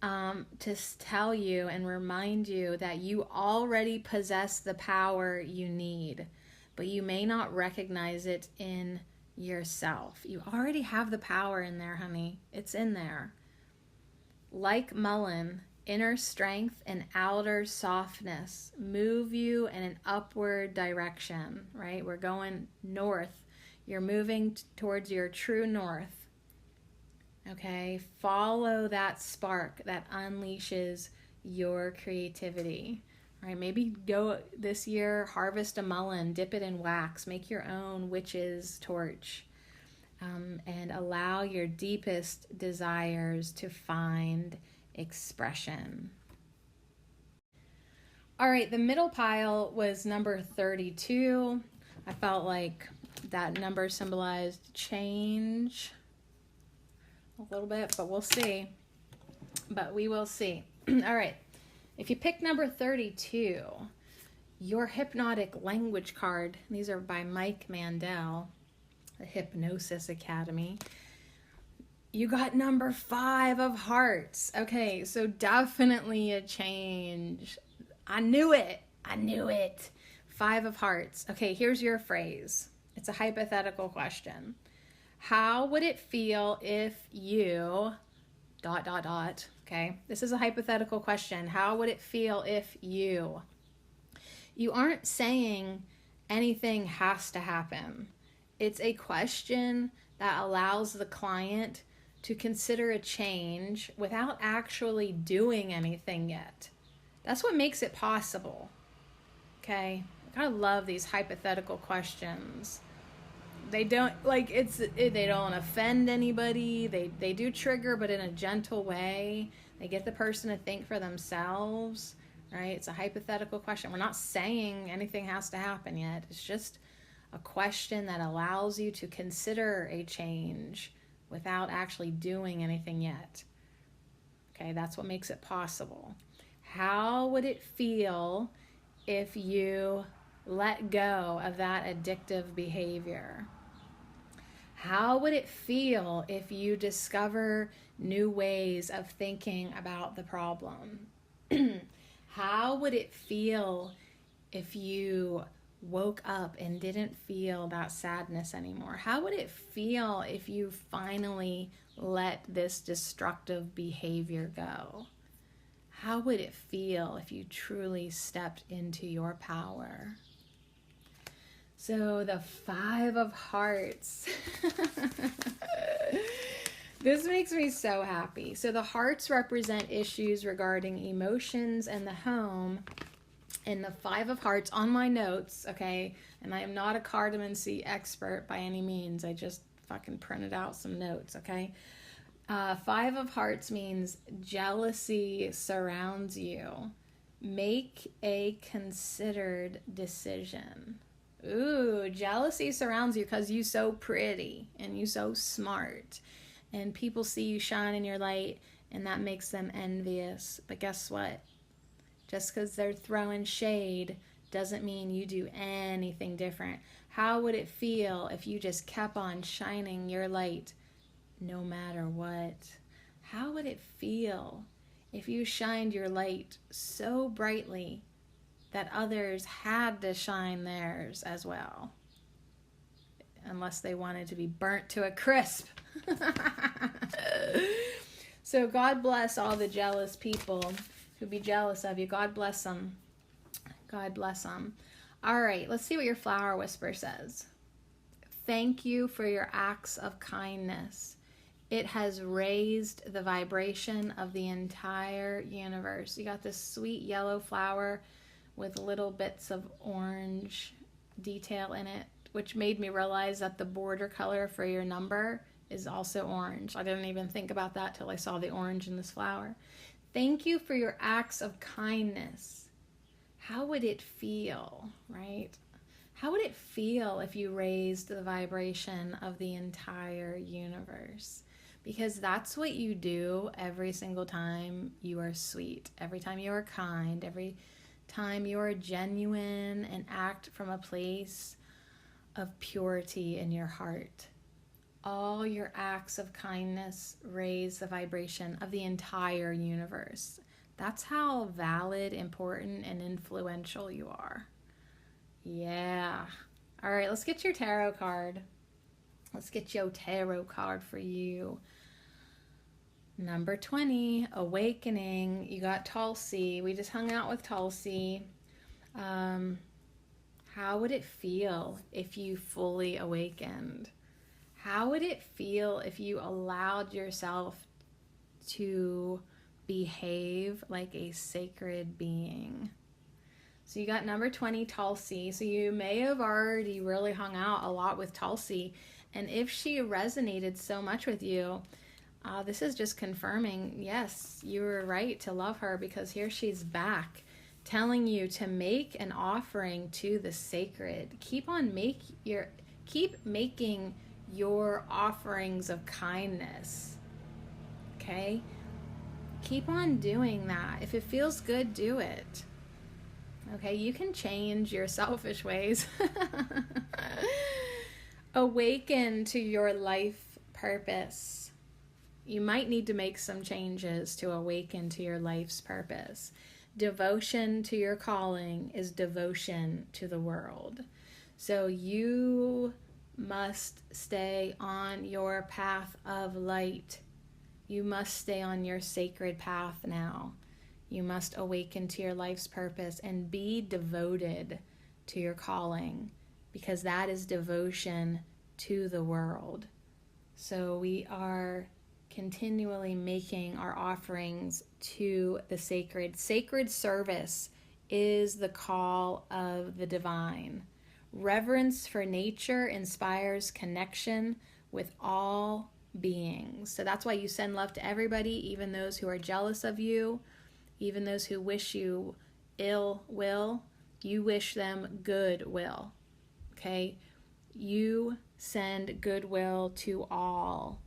to tell you and remind you that you already possess the power you need, but you may not recognize it in yourself. You already have the power in there, honey. It's in there. Like Mullen, inner strength and outer softness move you in an upward direction, right? We're going north. You're moving towards your true north. Okay, follow that spark that unleashes your creativity. All right, maybe go this year, harvest a mullen, dip it in wax, make your own witch's torch, and allow your deepest desires to find expression. All right, the middle pile was number 32. I felt like that number symbolized change a little bit, but we'll see. But we will see. All right. If you pick number 32, your hypnotic language card, these are by Mike Mandel, the Hypnosis Academy. You got number 5 of hearts. Okay, so definitely a change. I knew it. 5 of hearts. Okay, here's your phrase. It's a hypothetical question. How would it feel if you ... Okay, this is a hypothetical question. How would it feel if you aren't saying anything has to happen. It's a question that allows the client to consider a change without actually doing anything yet. That's what makes it possible. Okay, I love these hypothetical questions. They don't they don't offend anybody. They do trigger, but in a gentle way. They get the person to think for themselves, right? It's a hypothetical question. We're not saying anything has to happen yet. It's just a question that allows you to consider a change without actually doing anything yet. Okay, that's what makes it possible. How would it feel if you let go of that addictive behavior? How would it feel if you discover new ways of thinking about the problem? How would it feel if you woke up and didn't feel that sadness anymore? How would it feel if you finally let this destructive behavior go? How would it feel if you truly stepped into your power? So the 5 of hearts. This makes me so happy. So the hearts represent issues regarding emotions and the home. And the 5 of hearts on my notes, okay, and I am not a cartomancy expert by any means. I just fucking printed out some notes, okay? 5 of hearts means jealousy surrounds you. Make a considered decision. Ooh, jealousy surrounds you because you so pretty and you so smart. And people see you shine in your light, and that makes them envious. But guess what? Just because they're throwing shade doesn't mean you do anything different. How would it feel if you just kept on shining your light no matter what? How would it feel if you shined your light so brightly that others had to shine theirs as well? Unless they wanted to be burnt to a crisp. So God bless all the jealous people who be jealous of you. God bless them. God bless them. All right, let's see what your flower whisper says. Thank you for your acts of kindness. It has raised the vibration of the entire universe. You got this sweet yellow flower with little bits of orange detail in it, which made me realize that the border color for your number is also orange. I didn't even think about that till I saw the orange in this flower. Thank you for your acts of kindness. How would it feel, right? How would it feel if you raised the vibration of the entire universe? Because that's what you do every single time you are sweet, every time you are kind, every time you are genuine and act from a place of purity in your heart. All your acts of kindness raise the vibration of the entire universe. That's how valid, important, and influential you are. Yeah. All right, let's get your tarot card. Let's get your tarot card for you. Number 20, awakening. You got Tulsi. We just hung out with Tulsi. How would it feel if you fully awakened? How would it feel if you allowed yourself to behave like a sacred being? So you got number 20, Tulsi. So you may have already really hung out a lot with Tulsi. And if she resonated so much with you, this is just confirming, yes, you were right to love her, because here she's back telling you to make an offering to the sacred. Keep making your offerings of kindness. Okay? Keep on doing that. If it feels good, do it. Okay, you can change your selfish ways. Awaken to your life purpose. You might need to make some changes to awaken to your life's purpose. Devotion to your calling is devotion to the world. So you must stay on your path of light. You must stay on your sacred path now. You must awaken to your life's purpose and be devoted to your calling, because that is devotion to the world. So we are continually making our offerings to the sacred. Sacred service is the call of the divine. Reverence for nature inspires connection with all beings. So that's why you send love to everybody, even those who are jealous of you, even those who wish you ill will. You wish them good will. Okay? You send goodwill to all.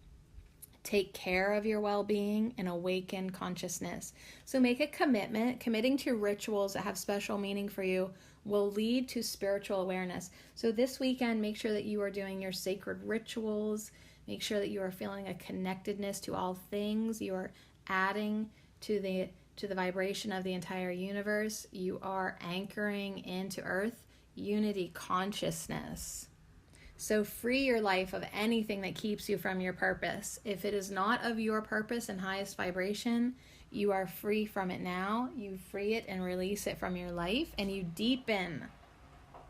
Take care of your well-being and awaken consciousness. So make a commitment. Committing to rituals that have special meaning for you will lead to spiritual awareness. So this weekend, make sure that you are doing your sacred rituals. Make sure that you are feeling a connectedness to all things. You are adding to the vibration of the entire universe. You are anchoring into earth unity consciousness. So free your life of anything that keeps you from your purpose. If it is not of your purpose and highest vibration, you are free from it now. You free it and release it from your life, and you deepen.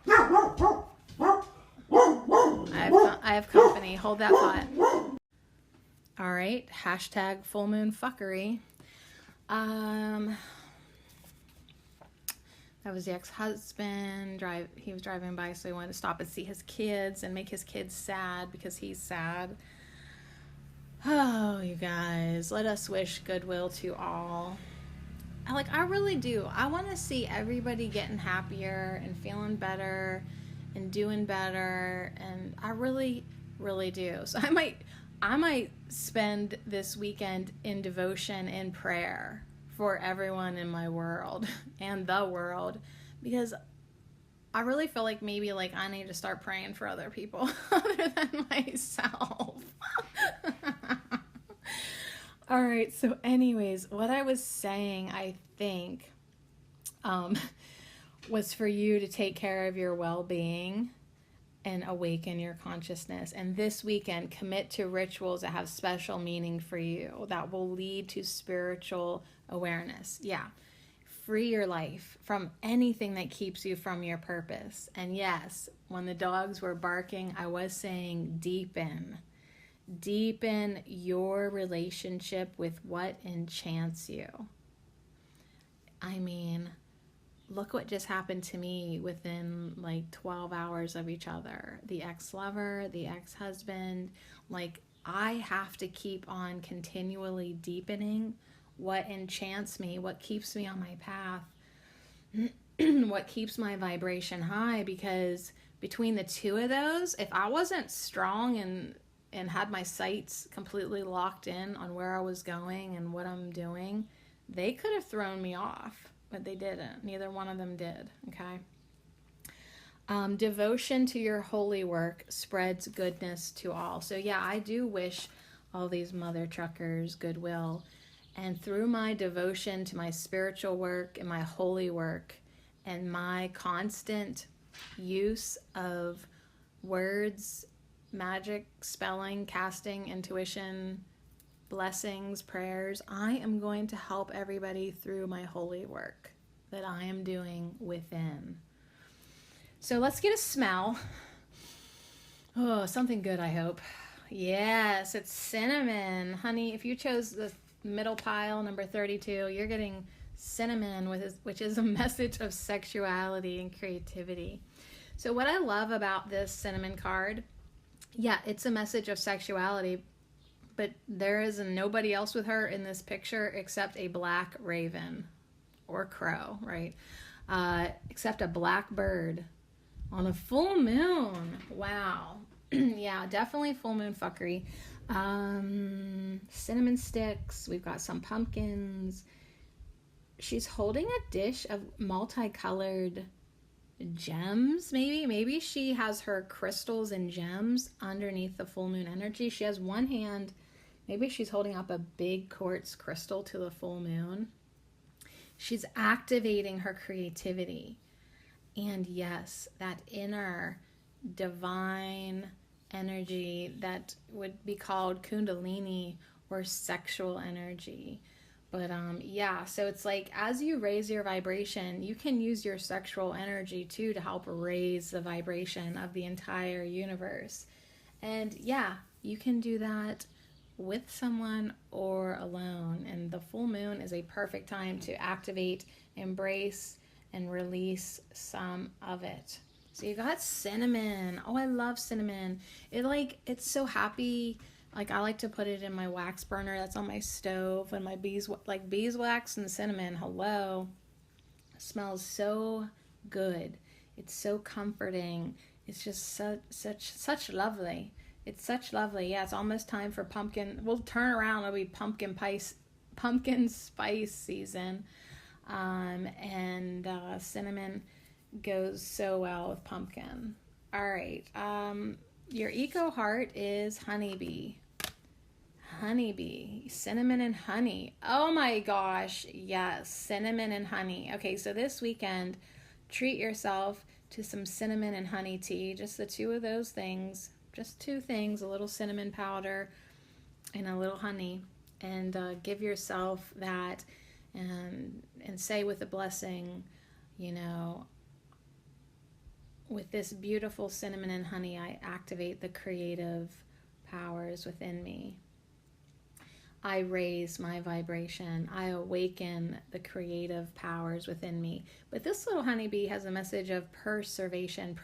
I have company. Hold that thought. All right. Hashtag full moon fuckery. That was the ex-husband. He was driving by, so he wanted to stop and see his kids and make his kids sad because he's sad. Oh, you guys, let us wish goodwill to all. I really do. I want to see everybody getting happier and feeling better and doing better, and I really, really do. So I might spend this weekend in devotion and prayer for everyone in my world and the world, because I really feel like maybe like I need to start praying for other people other than myself. All right, so anyways, what I was saying, I think, was for you to take care of your well-being and awaken your consciousness. And this weekend, commit to rituals that have special meaning for you that will lead to spiritual awareness. Yeah. Free your life from anything that keeps you from your purpose. And yes, when the dogs were barking, I was saying deepen your relationship with what enchants you. I mean, look what just happened to me within like 12 hours of each other. The ex-lover, the ex-husband, like I have to keep on continually deepening what enchants me, what keeps me on my path, what keeps my vibration high, because between the two of those, if I wasn't strong and had my sights completely locked in on where I was going and what I'm doing, they could have thrown me off, but they didn't. Neither one of them did, okay? Devotion to your holy work spreads goodness to all. So yeah, I do wish all these mother truckers goodwill. And through my devotion to my spiritual work and my holy work and my constant use of words, magic, spelling, casting, intuition, blessings, prayers, I am going to help everybody through my holy work that I am doing within. So let's get a smell. Oh, something good, I hope. Yes, it's cinnamon. Honey, if you chose the middle pile, number 32, you're getting cinnamon, which is a message of sexuality and creativity. So what I love about this cinnamon card, yeah, it's a message of sexuality, but there is nobody else with her in this picture except a black raven or crow, right? Except a black bird on a full moon. Wow. Yeah, definitely full moon fuckery. Cinnamon sticks. We've got some pumpkins. She's holding a dish of multicolored gems, maybe she has her crystals and gems underneath the full moon energy. She has one hand, maybe she's holding up a big quartz crystal to the full moon. She's activating her creativity, and yes, that inner divine energy that would be called kundalini or sexual energy. But yeah, so it's like as you raise your vibration, you can use your sexual energy too to help raise the vibration of the entire universe. And yeah, you can do that with someone or alone. And the full moon is a perfect time to activate, embrace, and release some of it. So you got cinnamon. Oh, I love cinnamon. It's so happy. Like I like to put it in my wax burner that's on my stove, and my beeswax and cinnamon. Hello. It smells so good. It's so comforting. It's just such lovely. It's such lovely. Yeah, it's almost time for pumpkin. We'll turn around. It'll be pumpkin spice season. And cinnamon goes so well with pumpkin. All right. Your eco heart is honeybee. Honeybee. Cinnamon and honey. Oh my gosh. Yes. Cinnamon and honey. Okay, so this weekend, treat yourself to some cinnamon and honey tea. Just the two of those things. Just two things. A little cinnamon powder and a little honey. And give yourself that and say with a blessing, with this beautiful cinnamon and honey, I activate the creative powers within me. I raise my vibration. I awaken the creative powers within me. But this little honeybee has a message of preservation.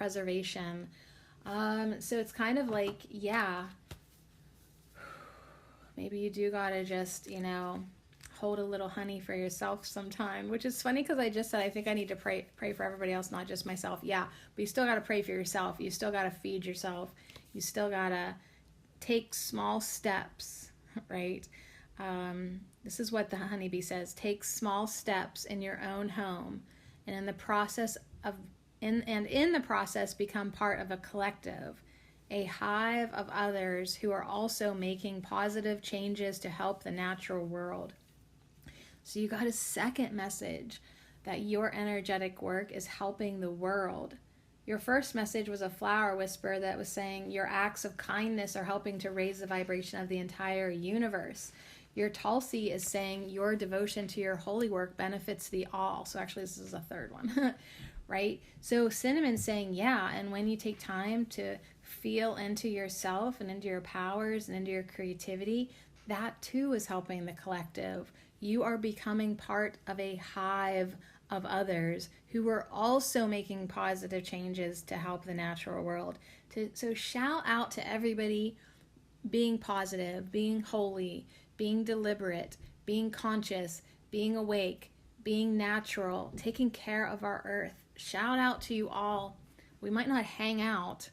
So it's kind of like, yeah, maybe you do gotta just, hold a little honey for yourself sometime, which is funny because I just said I think I need to pray for everybody else, not just myself. Yeah, but you still got to pray for yourself. You still got to feed yourself. You still got to take small steps, right? This is what the honeybee says: take small steps in your own home, and in the process become part of a collective, a hive of others who are also making positive changes to help the natural world. So you got a second message, that your energetic work is helping the world. Your first message was a flower whisper that was saying your acts of kindness are helping to raise the vibration of the entire universe. Your Tulsi is saying your devotion to your holy work benefits the all. So actually this is a third one, right? So Cinnamon's saying, yeah, and when you take time to feel into yourself and into your powers and into your creativity, that too is helping the collective. You are becoming part of a hive of others who are also making positive changes to help the natural world. So shout out to everybody being positive, being holy, being deliberate, being conscious, being awake, being natural, taking care of our earth. Shout out to you all. We might not hang out,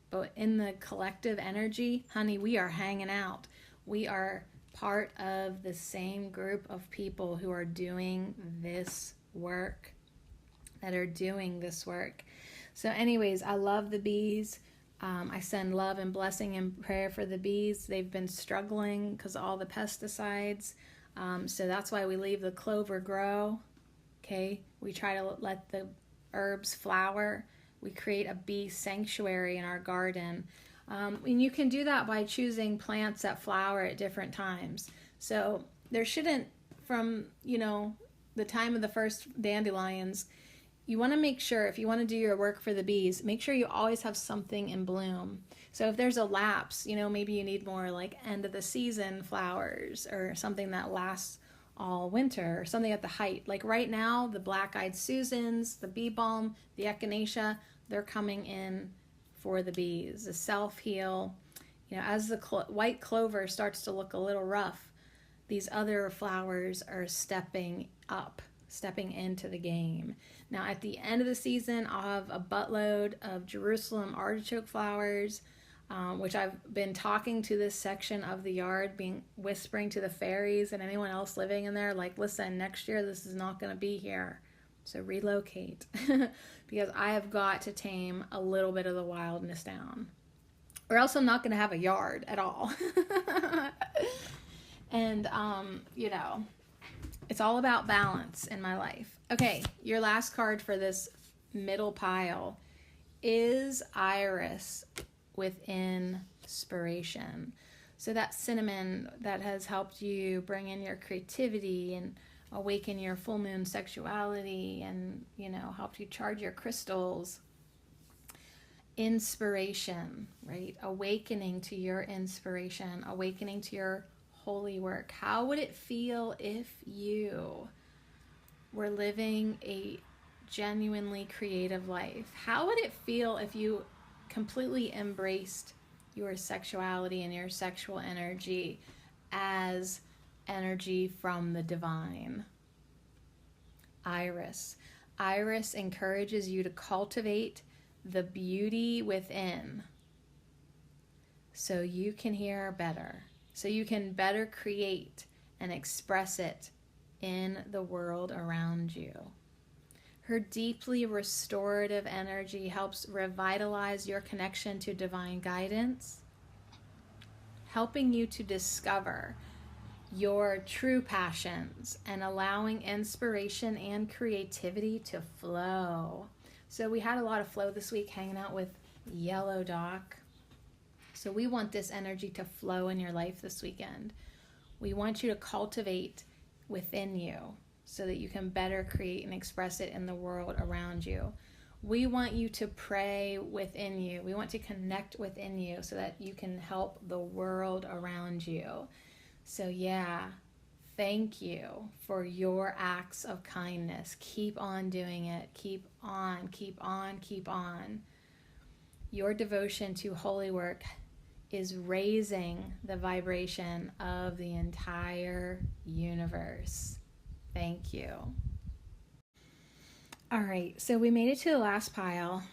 but in the collective energy, honey, we are hanging out. We are part of the same group of people who are doing this work, So anyways, I love the bees. I send love and blessing and prayer for the bees. They've been struggling because of all the pesticides. So that's why we leave the clover grow. Okay, we try to let the herbs flower. We create a bee sanctuary in our garden. And you can do that by choosing plants that flower at different times. So there shouldn't, from, the time of the first dandelions, you want to make sure, if you want to do your work for the bees, make sure you always have something in bloom. So if there's a lapse, maybe you need more like end of the season flowers or something that lasts all winter, or something at the height. Like right now, the black-eyed Susans, the bee balm, the echinacea, they're coming in for the bees. The self-heal, as the white clover starts to look a little rough, these other flowers are stepping into the game. Now at the end of the season, I'll have a buttload of Jerusalem artichoke flowers, which I've been talking to this section of the yard, whispering to the fairies and anyone else living in there, like, listen, next year this is not going to be here, so relocate. Because I have got to tame a little bit of the wildness down, or else I'm not going to have a yard at all. And it's all about balance in my life. Okay, your last card for this middle pile is Iris with inspiration. So that cinnamon that has helped you bring in your creativity and awaken your full moon sexuality and, helped you charge your crystals. Inspiration, right? Awakening to your inspiration, awakening to your holy work. How would it feel if you were living a genuinely creative life? How would it feel if you completely embraced your sexuality and your sexual energy as energy from the divine? Iris encourages you to cultivate the beauty within so you can hear better, so you can better create and express it in the world around you. Her deeply restorative energy helps revitalize your connection to divine guidance, helping you to discover your true passions and allowing inspiration and creativity to flow. So we had a lot of flow this week hanging out with Yellow Doc. So we want this energy to flow in your life this weekend. We want you to cultivate within you so that you can better create and express it in the world around you. We want you to pray within you. We want to connect within you so that you can help the world around you. So yeah, thank you for your acts of kindness. Keep on doing it. Keep on, keep on, keep on. Your devotion to holy work is raising the vibration of the entire universe. Thank you. All right, so we made it to the last pile.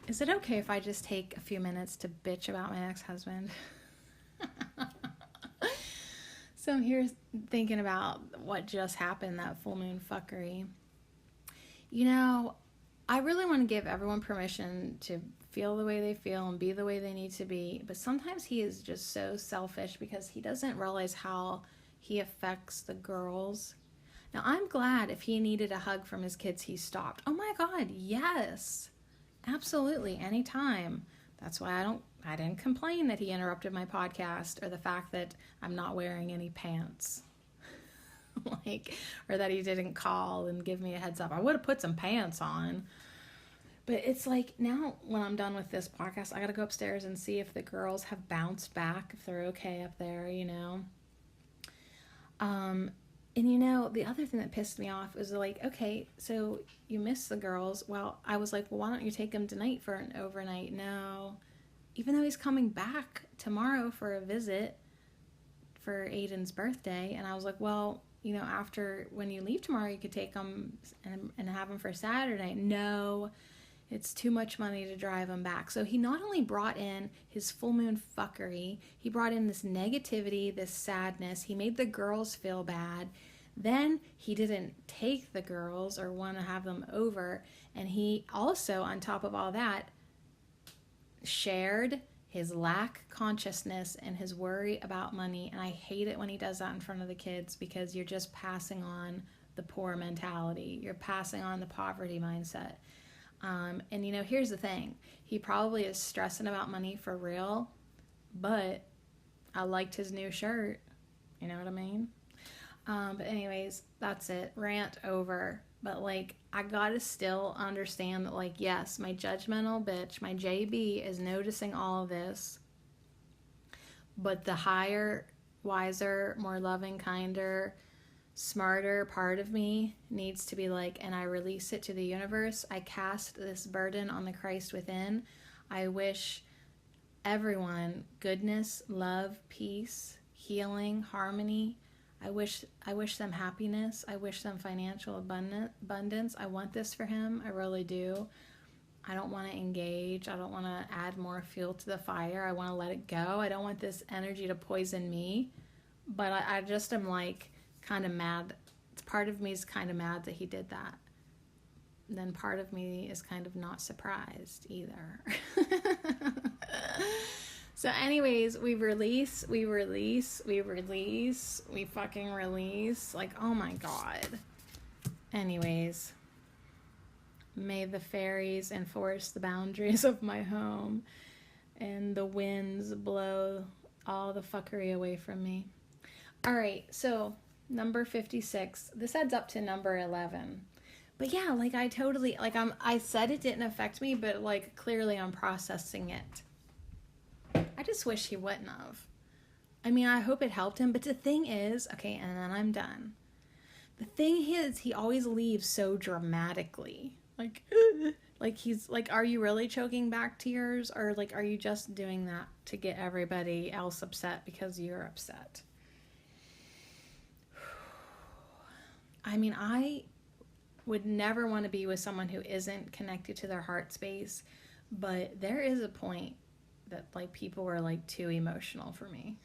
Is it okay if I just take a few minutes to bitch about my ex-husband? So I'm here thinking about what just happened, that full moon fuckery. You know, I really want to give everyone permission to feel the way they feel and be the way they need to be. But sometimes he is just so selfish because he doesn't realize how he affects the girls. Now, I'm glad if he needed a hug from his kids, he stopped. Oh my God, yes. Absolutely, anytime. That's why I didn't complain that he interrupted my podcast or the fact that I'm not wearing any pants. Or that he didn't call and give me a heads up. I would have put some pants on. But it's like, now when I'm done with this podcast, I got to go upstairs and see if the girls have bounced back, if they're okay up there, you know. And you know, the other thing that pissed me off was like, okay, so you miss the girls. Well, I was like, well, why don't you take them tonight for an overnight? No. Even though he's coming back tomorrow for a visit for Aiden's birthday. And I was like, well, you know, after, when you leave tomorrow, you could take them and have them for Saturday. No, it's too much money to drive them back. So he not only brought in his full moon fuckery, he brought in this negativity, this sadness. He made the girls feel bad. Then he didn't take the girls or want to have them over. And he also, on top of all that, shared his lack consciousness and his worry about money. And I hate it when he does that in front of the kids, because you're just passing on the poor mentality. You're passing on the poverty mindset. And you know, here's the thing. He probably is stressing about money for real, but I liked his new shirt. You know what I mean? But anyways, that's it. Rant over. But like, I gotta still understand that, like, yes, my judgmental bitch, my JB, is noticing all of this. But the higher, wiser, more loving, kinder, smarter part of me needs to be like, and I release it to the universe. I cast this burden on the Christ within. I wish everyone goodness, love, peace, healing, harmony. I wish them happiness. I wish them financial abundance. I want this for him. I really do. I don't want to engage. I don't want to add more fuel to the fire. I want to let it go. I don't want this energy to poison me. But I just am like kind of mad. Part of me is kind of mad that he did that. And then part of me is kind of not surprised either. So anyways, we fucking release. Like, oh my God. Anyways, may the fairies enforce the boundaries of my home and the winds blow all the fuckery away from me. All right, so number 56. This adds up to number 11. But yeah, like I said it didn't affect me, but like clearly I'm processing it. I just wish he wouldn't have. I mean, I hope it helped him, but the thing is, okay, and then I'm done. The thing is, he always leaves so dramatically. Like he's like, are you really choking back tears? Or like, are you just doing that to get everybody else upset because you're upset? I mean, I would never want to be with someone who isn't connected to their heart space, but there is a point that like people were like too emotional for me.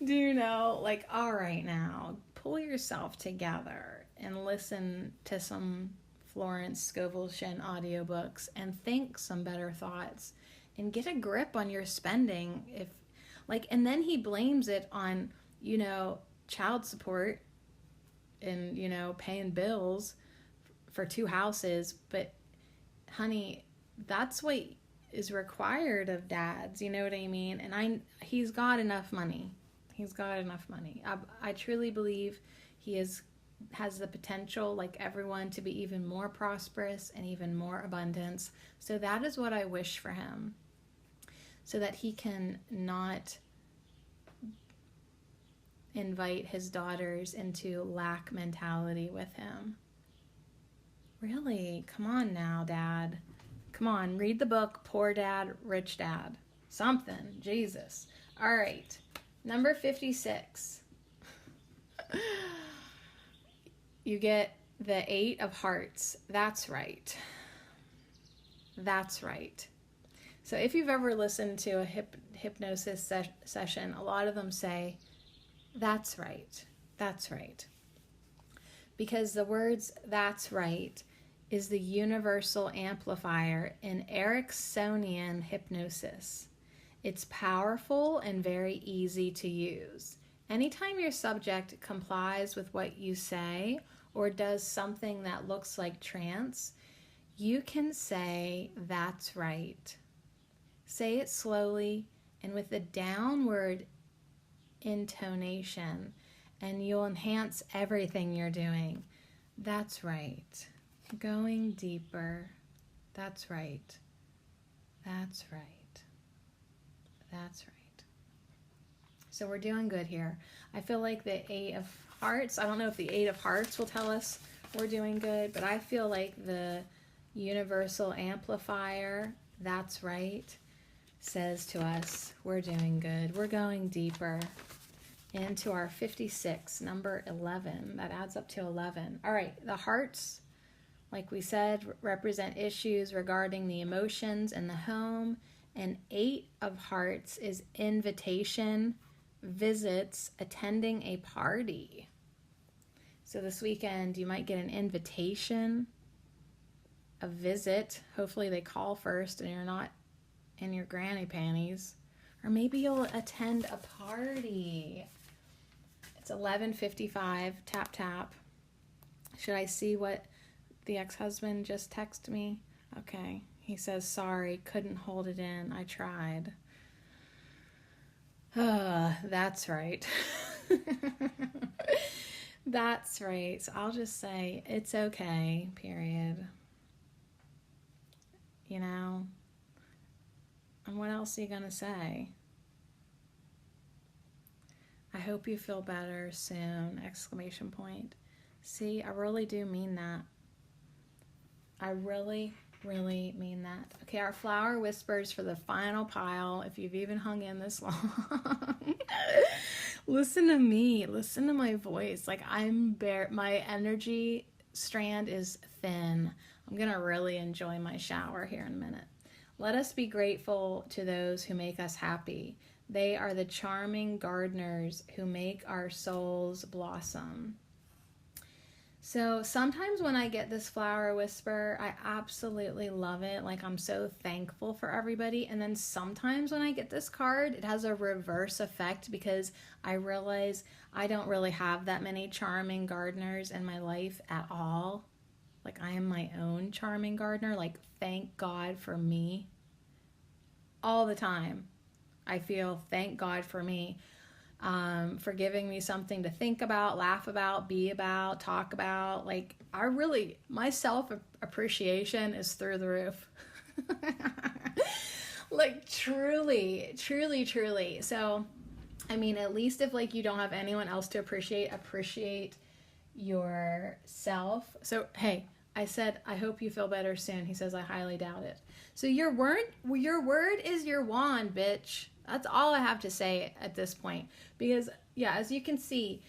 Do you know, like, all right, now pull yourself together and listen to some Florence Scovel Shin audiobooks and think some better thoughts and get a grip on your spending. If like, and then he blames it on, you know, child support and, you know, paying bills for 2 houses. But honey, that's what is required of dads, you know what I mean? And he's got enough money. He's got enough money. I truly believe he has the potential, like everyone, to be even more prosperous and even more abundance. So that is what I wish for him, so that he can not invite his daughters into lack mentality with him. Really? Come on now, Dad. Come on, read the book, Poor Dad, Rich Dad. Something, Jesus. All right, number 56. You get the 8 of Hearts. That's right. That's right. So if you've ever listened to a hypnosis session, a lot of them say, that's right. That's right. Because the words "that's right" is the universal amplifier in Ericksonian hypnosis. It's powerful and very easy to use. Anytime your subject complies with what you say or does something that looks like trance, you can say, "That's right." Say it slowly and with a downward intonation, and you'll enhance everything you're doing. That's right. Going deeper. That's right. That's right. That's right. So we're doing good here. I feel like the 8 of Hearts, I don't know if the 8 of Hearts will tell us we're doing good, but I feel like the universal amplifier, that's right, says to us we're doing good. We're going deeper into our 56, number 11. That adds up to 11. All right, the hearts, like we said, represent issues regarding the emotions in the home. And 8 of Hearts is invitation, visits, attending a party. So this weekend, you might get an invitation, a visit. Hopefully they call first and you're not in your granny panties. Or maybe you'll attend a party. It's 11:55, tap, tap. Should I see what the ex-husband just texted me? Okay. He says, sorry, couldn't hold it in. I tried. That's right. That's right. So I'll just say, it's okay, period. You know? And what else are you going to say? I hope you feel better soon, exclamation point. See, I really do mean that. I really mean that. Okay, our flower whispers for the final pile, if you've even hung in this long. Listen to me. Listen to my voice. Like, my energy strand is thin. I'm going to really enjoy my shower here in a minute. Let us be grateful to those who make us happy. They are the charming gardeners who make our souls blossom. So sometimes when I get this flower whisper, I absolutely love it. Like, I'm so thankful for everybody. And then sometimes when I get this card, it has a reverse effect because I realize I don't really have that many charming gardeners in my life at all. Like, I am my own charming gardener. Like, thank God for me. All the time. I feel thank God for me. For giving me something to think about, laugh about, be about, talk about. Like, my self-appreciation is through the roof. Like, truly. So, I mean, at least if, like, you don't have anyone else to appreciate yourself. So, hey, I said, I hope you feel better soon. He says, I highly doubt it. So your word is your wand, bitch. That's all I have to say at this point. Because, yeah, as you can see,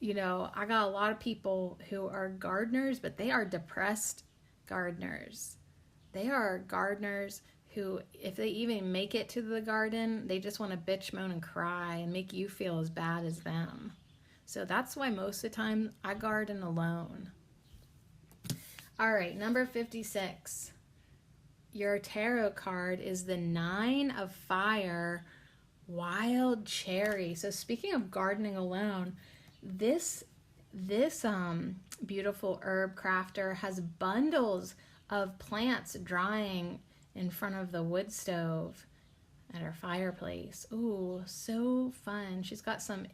you know, I got a lot of people who are gardeners, but they are depressed gardeners. They are gardeners who, if they even make it to the garden, they just want to bitch, moan, and cry and make you feel as bad as them. So that's why most of the time I garden alone. All right, number 56. Your tarot card is the 9 of Fire, Wild Cherry. So speaking of gardening alone, this beautiful herb crafter has bundles of plants drying in front of the wood stove at her fireplace. Ooh, so fun. She's got some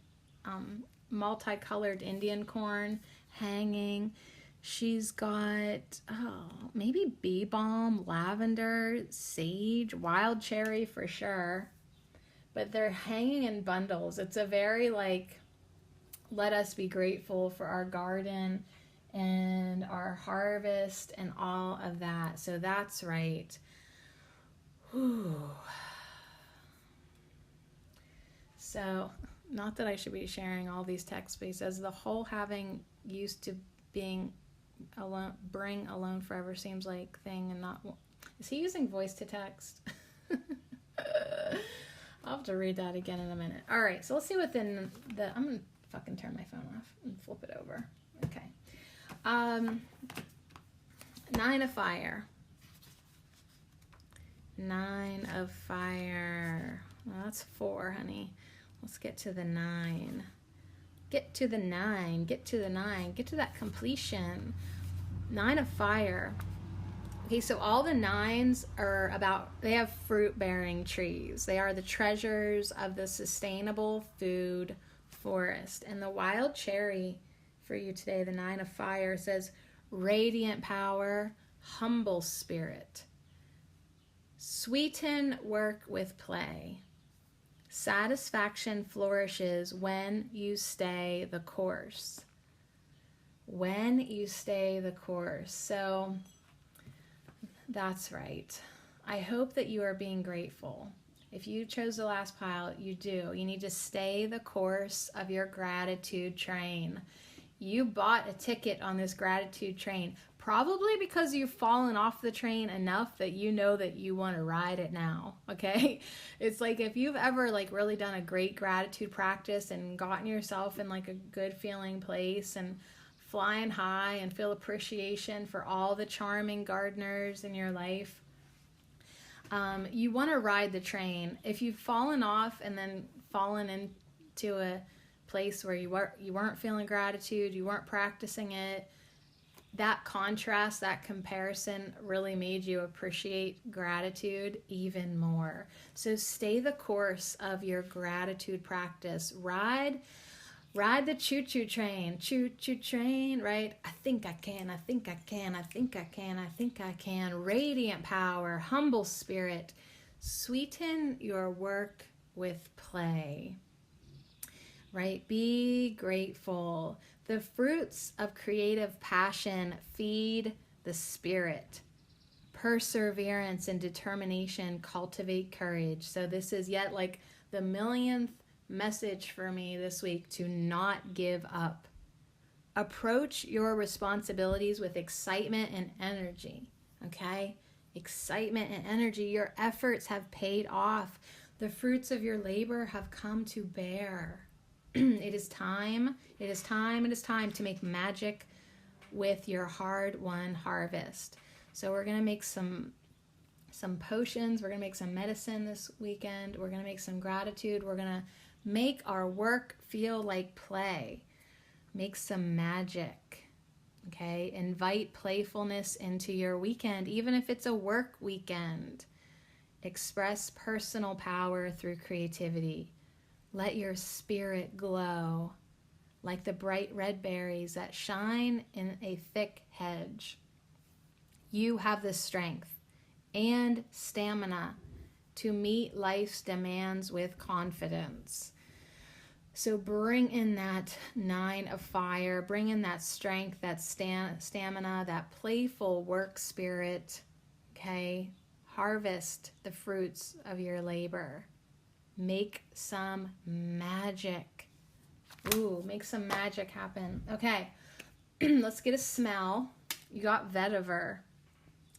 multicolored Indian corn hanging. She's got, maybe bee balm, lavender, sage, wild cherry for sure. But they're hanging in bundles. It's a very, like, let us be grateful for our garden and our harvest and all of that. So that's right. Whew. So, not that I should be sharing all these texts, but he says the whole having used to being alone, bring alone forever seems like thing and not. Is he using voice to text? I'll have to read that again in a minute. All right, so let's see what I'm gonna fucking turn my phone off and flip it over. Okay. 9 of fire. 9 of fire. Well, that's 4, honey. Let's get to the 9. Get to the 9. Get to the 9. Get to that completion. 9 of fire. Okay, so all the 9s are they have fruit-bearing trees. They are the treasures of the sustainable food forest. And the wild cherry for you today, the 9 of fire, says radiant power, humble spirit. Sweeten work with play. Satisfaction flourishes when you stay the course. When you stay the course. So that's right. I hope that you are being grateful. If you chose the last pile, you do. You need to stay the course of your gratitude train. You bought a ticket on this gratitude train, probably because you've fallen off the train enough that you know that you want to ride it now, okay? It's like if you've ever like really done a great gratitude practice and gotten yourself in like a good feeling place and flying high and feel appreciation for all the charming gardeners in your life, you want to ride the train. If you've fallen off and then fallen into a place where you weren't feeling gratitude, you weren't practicing it, that contrast, that comparison really made you appreciate gratitude even more. So stay the course of your gratitude practice. Ride the choo-choo train. Choo-choo train, right? I think I can, I think I can, I think I can, I think I can. Radiant power, humble spirit. Sweeten your work with play. Right? Be grateful. The fruits of creative passion feed the spirit. Perseverance and determination cultivate courage. So this is yet like the millionth message for me this week, to not give up. Approach your responsibilities with excitement and energy. Okay? Excitement and energy. Your efforts have paid off. The fruits of your labor have come to bear. It is time to make magic with your hard-won harvest. So we're going to make some potions. We're going to make some medicine this weekend. We're going to make some gratitude. We're going to make our work feel like play. Make some magic. Okay? Invite playfulness into your weekend, even if it's a work weekend. Express personal power through creativity. Let your spirit glow like the bright red berries that shine in a thick hedge. You have the strength and stamina to meet life's demands with confidence. So bring in that 9 of fire, bring in that strength, that stamina, that playful work spirit, okay? Harvest the fruits of your labor. Make some magic. Ooh, make some magic happen. Okay, let's get a smell. You got vetiver,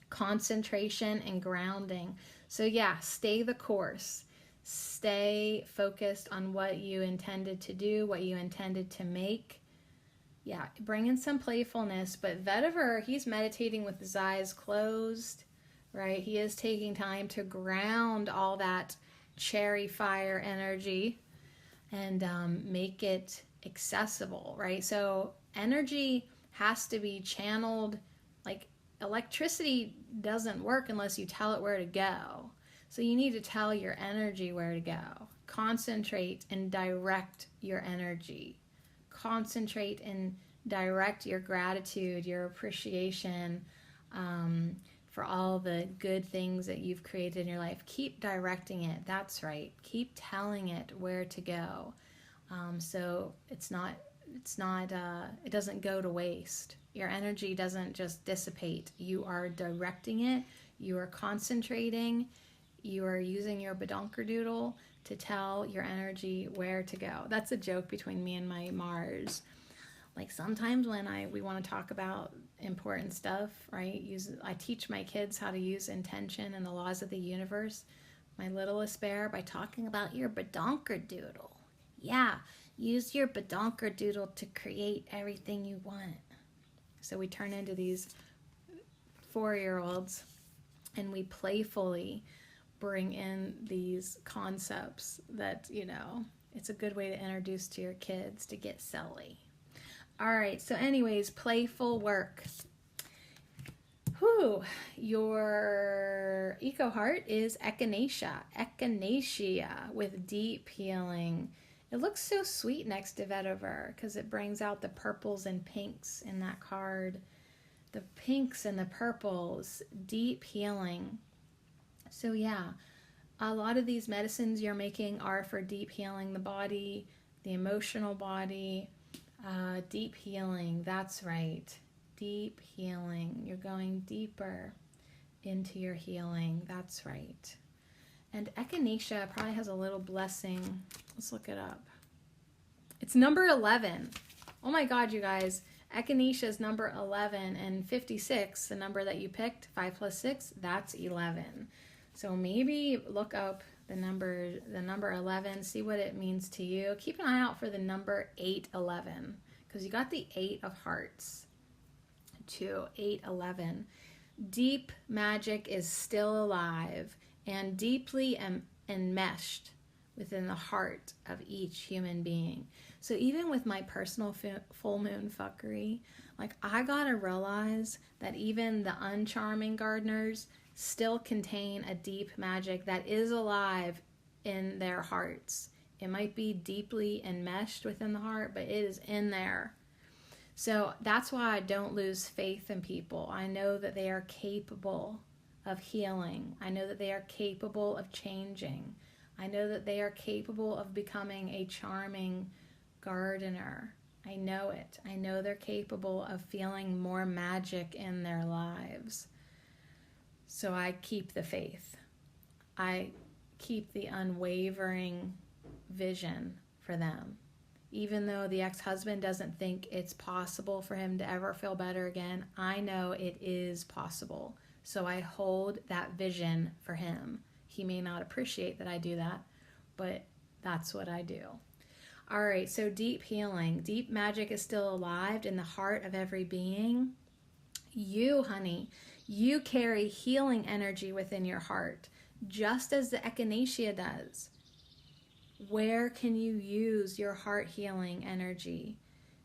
concentration and grounding. So yeah, stay the course. Stay focused on what you intended to do, what you intended to make. Yeah, bring in some playfulness. But vetiver, he's meditating with his eyes closed, right? He is taking time to ground all that cherry fire energy and make it accessible, right? So energy has to be channeled. Like electricity doesn't work unless you tell it where to go. So you need to tell your energy where to go. Concentrate and direct your energy. Concentrate and direct your gratitude, your appreciation, for all the good things that you've created in your life. Keep directing it. That's right. Keep telling it where to go. So it's not it doesn't go to waste. Your energy doesn't just dissipate. You are directing it, you are concentrating, you are using your badonkerdoodle to tell your energy where to go. That's a joke between me and my Mars. Like sometimes when we want to talk about important stuff, right? I teach my kids how to use intention and the laws of the universe, my littlest bear, by talking about your badonkerdoodle. Yeah, use your badonkerdoodle to create everything you want. So we turn into these 4-year-olds and we playfully bring in these concepts that, it's a good way to introduce to your kids to get silly. All right, so anyways, playful work. Your eco heart is echinacea with deep healing. It looks so sweet next to vetiver because it brings out the purples and pinks in that card. The pinks and the purples, deep healing. So yeah, a lot of these medicines you're making are for deep healing the body, the emotional body, deep healing. That's right. Deep healing. You're going deeper into your healing. That's right. And echinacea probably has a little blessing. Let's look it up. It's number 11. Oh my God, you guys. Echinacea is number 11, and 56, the number that you picked, 5 plus 6, that's 11. So maybe look up the number 11, see what it means to you. Keep an eye out for the number 811, because you got the 8 of hearts to 811. Deep magic is still alive and deeply enmeshed within the heart of each human being. So even with my personal full moon fuckery, like I gotta realize that even the uncharming gardeners still contain a deep magic that is alive in their hearts. It might be deeply enmeshed within the heart, but it is in there. So that's why I don't lose faith in people. I know that they are capable of healing. I know that they are capable of changing. I know that they are capable of becoming a charming gardener. I know it. I know they're capable of feeling more magic in their lives. So I keep the faith. I keep the unwavering vision for them. Even though the ex-husband doesn't think it's possible for him to ever feel better again, I know it is possible. So I hold that vision for him. He may not appreciate that I do that, but that's what I do. All right, so deep healing. Deep magic is still alive in the heart of every being. You, honey, you carry healing energy within your heart, just as the echinacea does. Where can you use your heart healing energy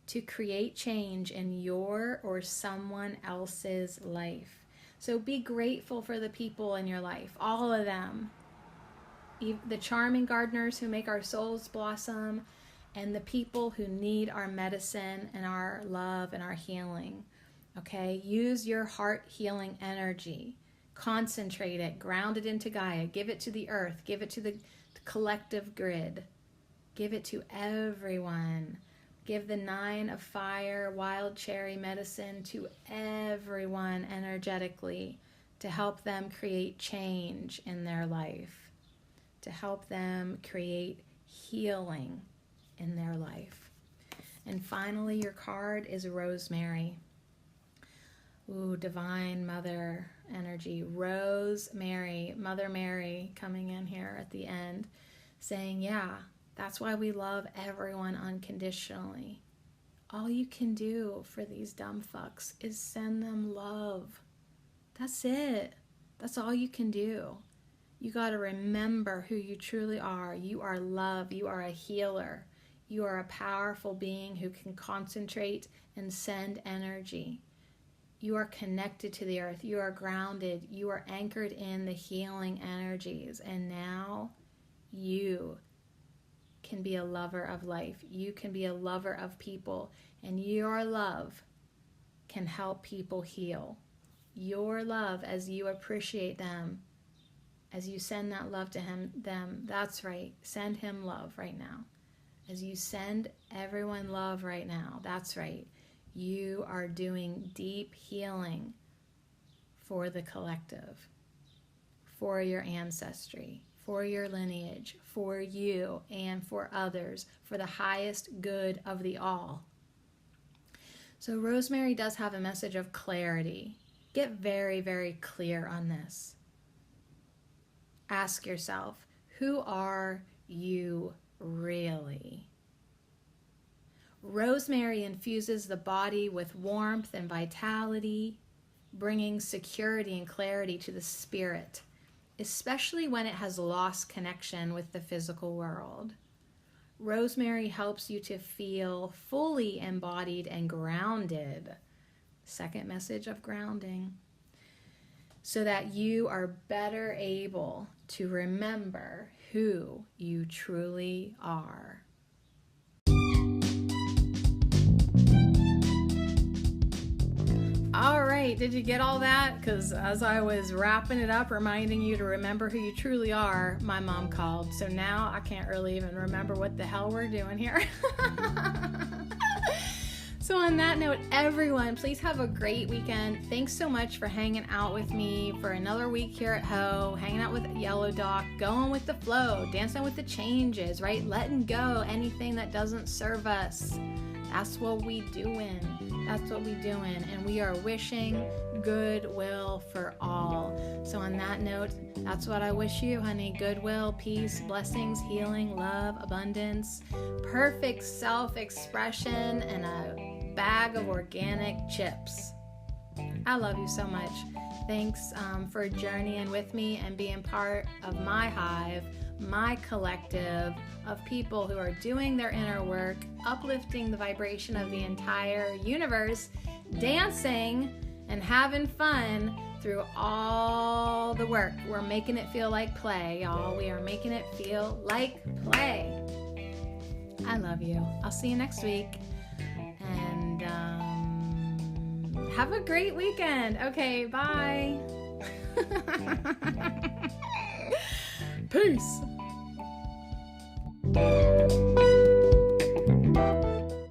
to create change in your or someone else's life? So be grateful for the people in your life, all of them. The charming gardeners who make our souls blossom, and the people who need our medicine and our love and our healing. Okay, use your heart healing energy. Concentrate it, ground it into Gaia, give it to the earth, give it to the collective grid. Give it to everyone. Give the 9 of fire, wild cherry medicine to everyone energetically to help them create change in their life, to help them create healing in their life. And finally, your card is rosemary. Ooh, divine mother energy. Rosemary, Mother Mary coming in here at the end saying, yeah, that's why we love everyone unconditionally. All you can do for these dumb fucks is send them love. That's it. That's all you can do. You got to remember who you truly are. You are love. You are a healer. You are a powerful being who can concentrate and send energy. You are connected to the earth. You are grounded. You are anchored in the healing energies. And now you can be a lover of life. You can be a lover of people. And your love can help people heal. Your love, as you appreciate them, as you send that love to them, that's right. Send him love right now. as you send everyone love right now. That's right. You are doing deep healing for the collective, for your ancestry, for your lineage, for you and for others, for the highest good of the all. So Rosemary does have a message of clarity. Get very, very clear on this. Ask yourself, who are you really? Rosemary infuses the body with warmth and vitality, bringing security and clarity to the spirit, especially when it has lost connection with the physical world. Rosemary helps you to feel fully embodied and grounded. Second message of grounding. So that you are better able to remember who you truly are. All right, did you get all that? Because as I was wrapping it up, reminding you to remember who you truly are, my mom called. So now I can't really even remember what the hell we're doing here. So on that note, everyone, please have a great weekend. Thanks so much for hanging out with me for another week here at Ho, hanging out with Yellow Dock, going with the flow, dancing with the changes, right? Letting go anything that doesn't serve us. That's what we doing. That's what we doing. And we are wishing goodwill for all. So on that note, that's what I wish you, honey. Goodwill, peace, blessings, healing, love, abundance, perfect self-expression, and a bag of organic chips. I love you so much. Thanks for journeying with me and being part of my hive, my collective of people who are doing their inner work, uplifting the vibration of the entire universe, dancing and having fun through all the work. We're making it feel like play, y'all. We are making it feel like play. I love you. I'll see you next week. And have a great weekend. Okay, bye. Peace.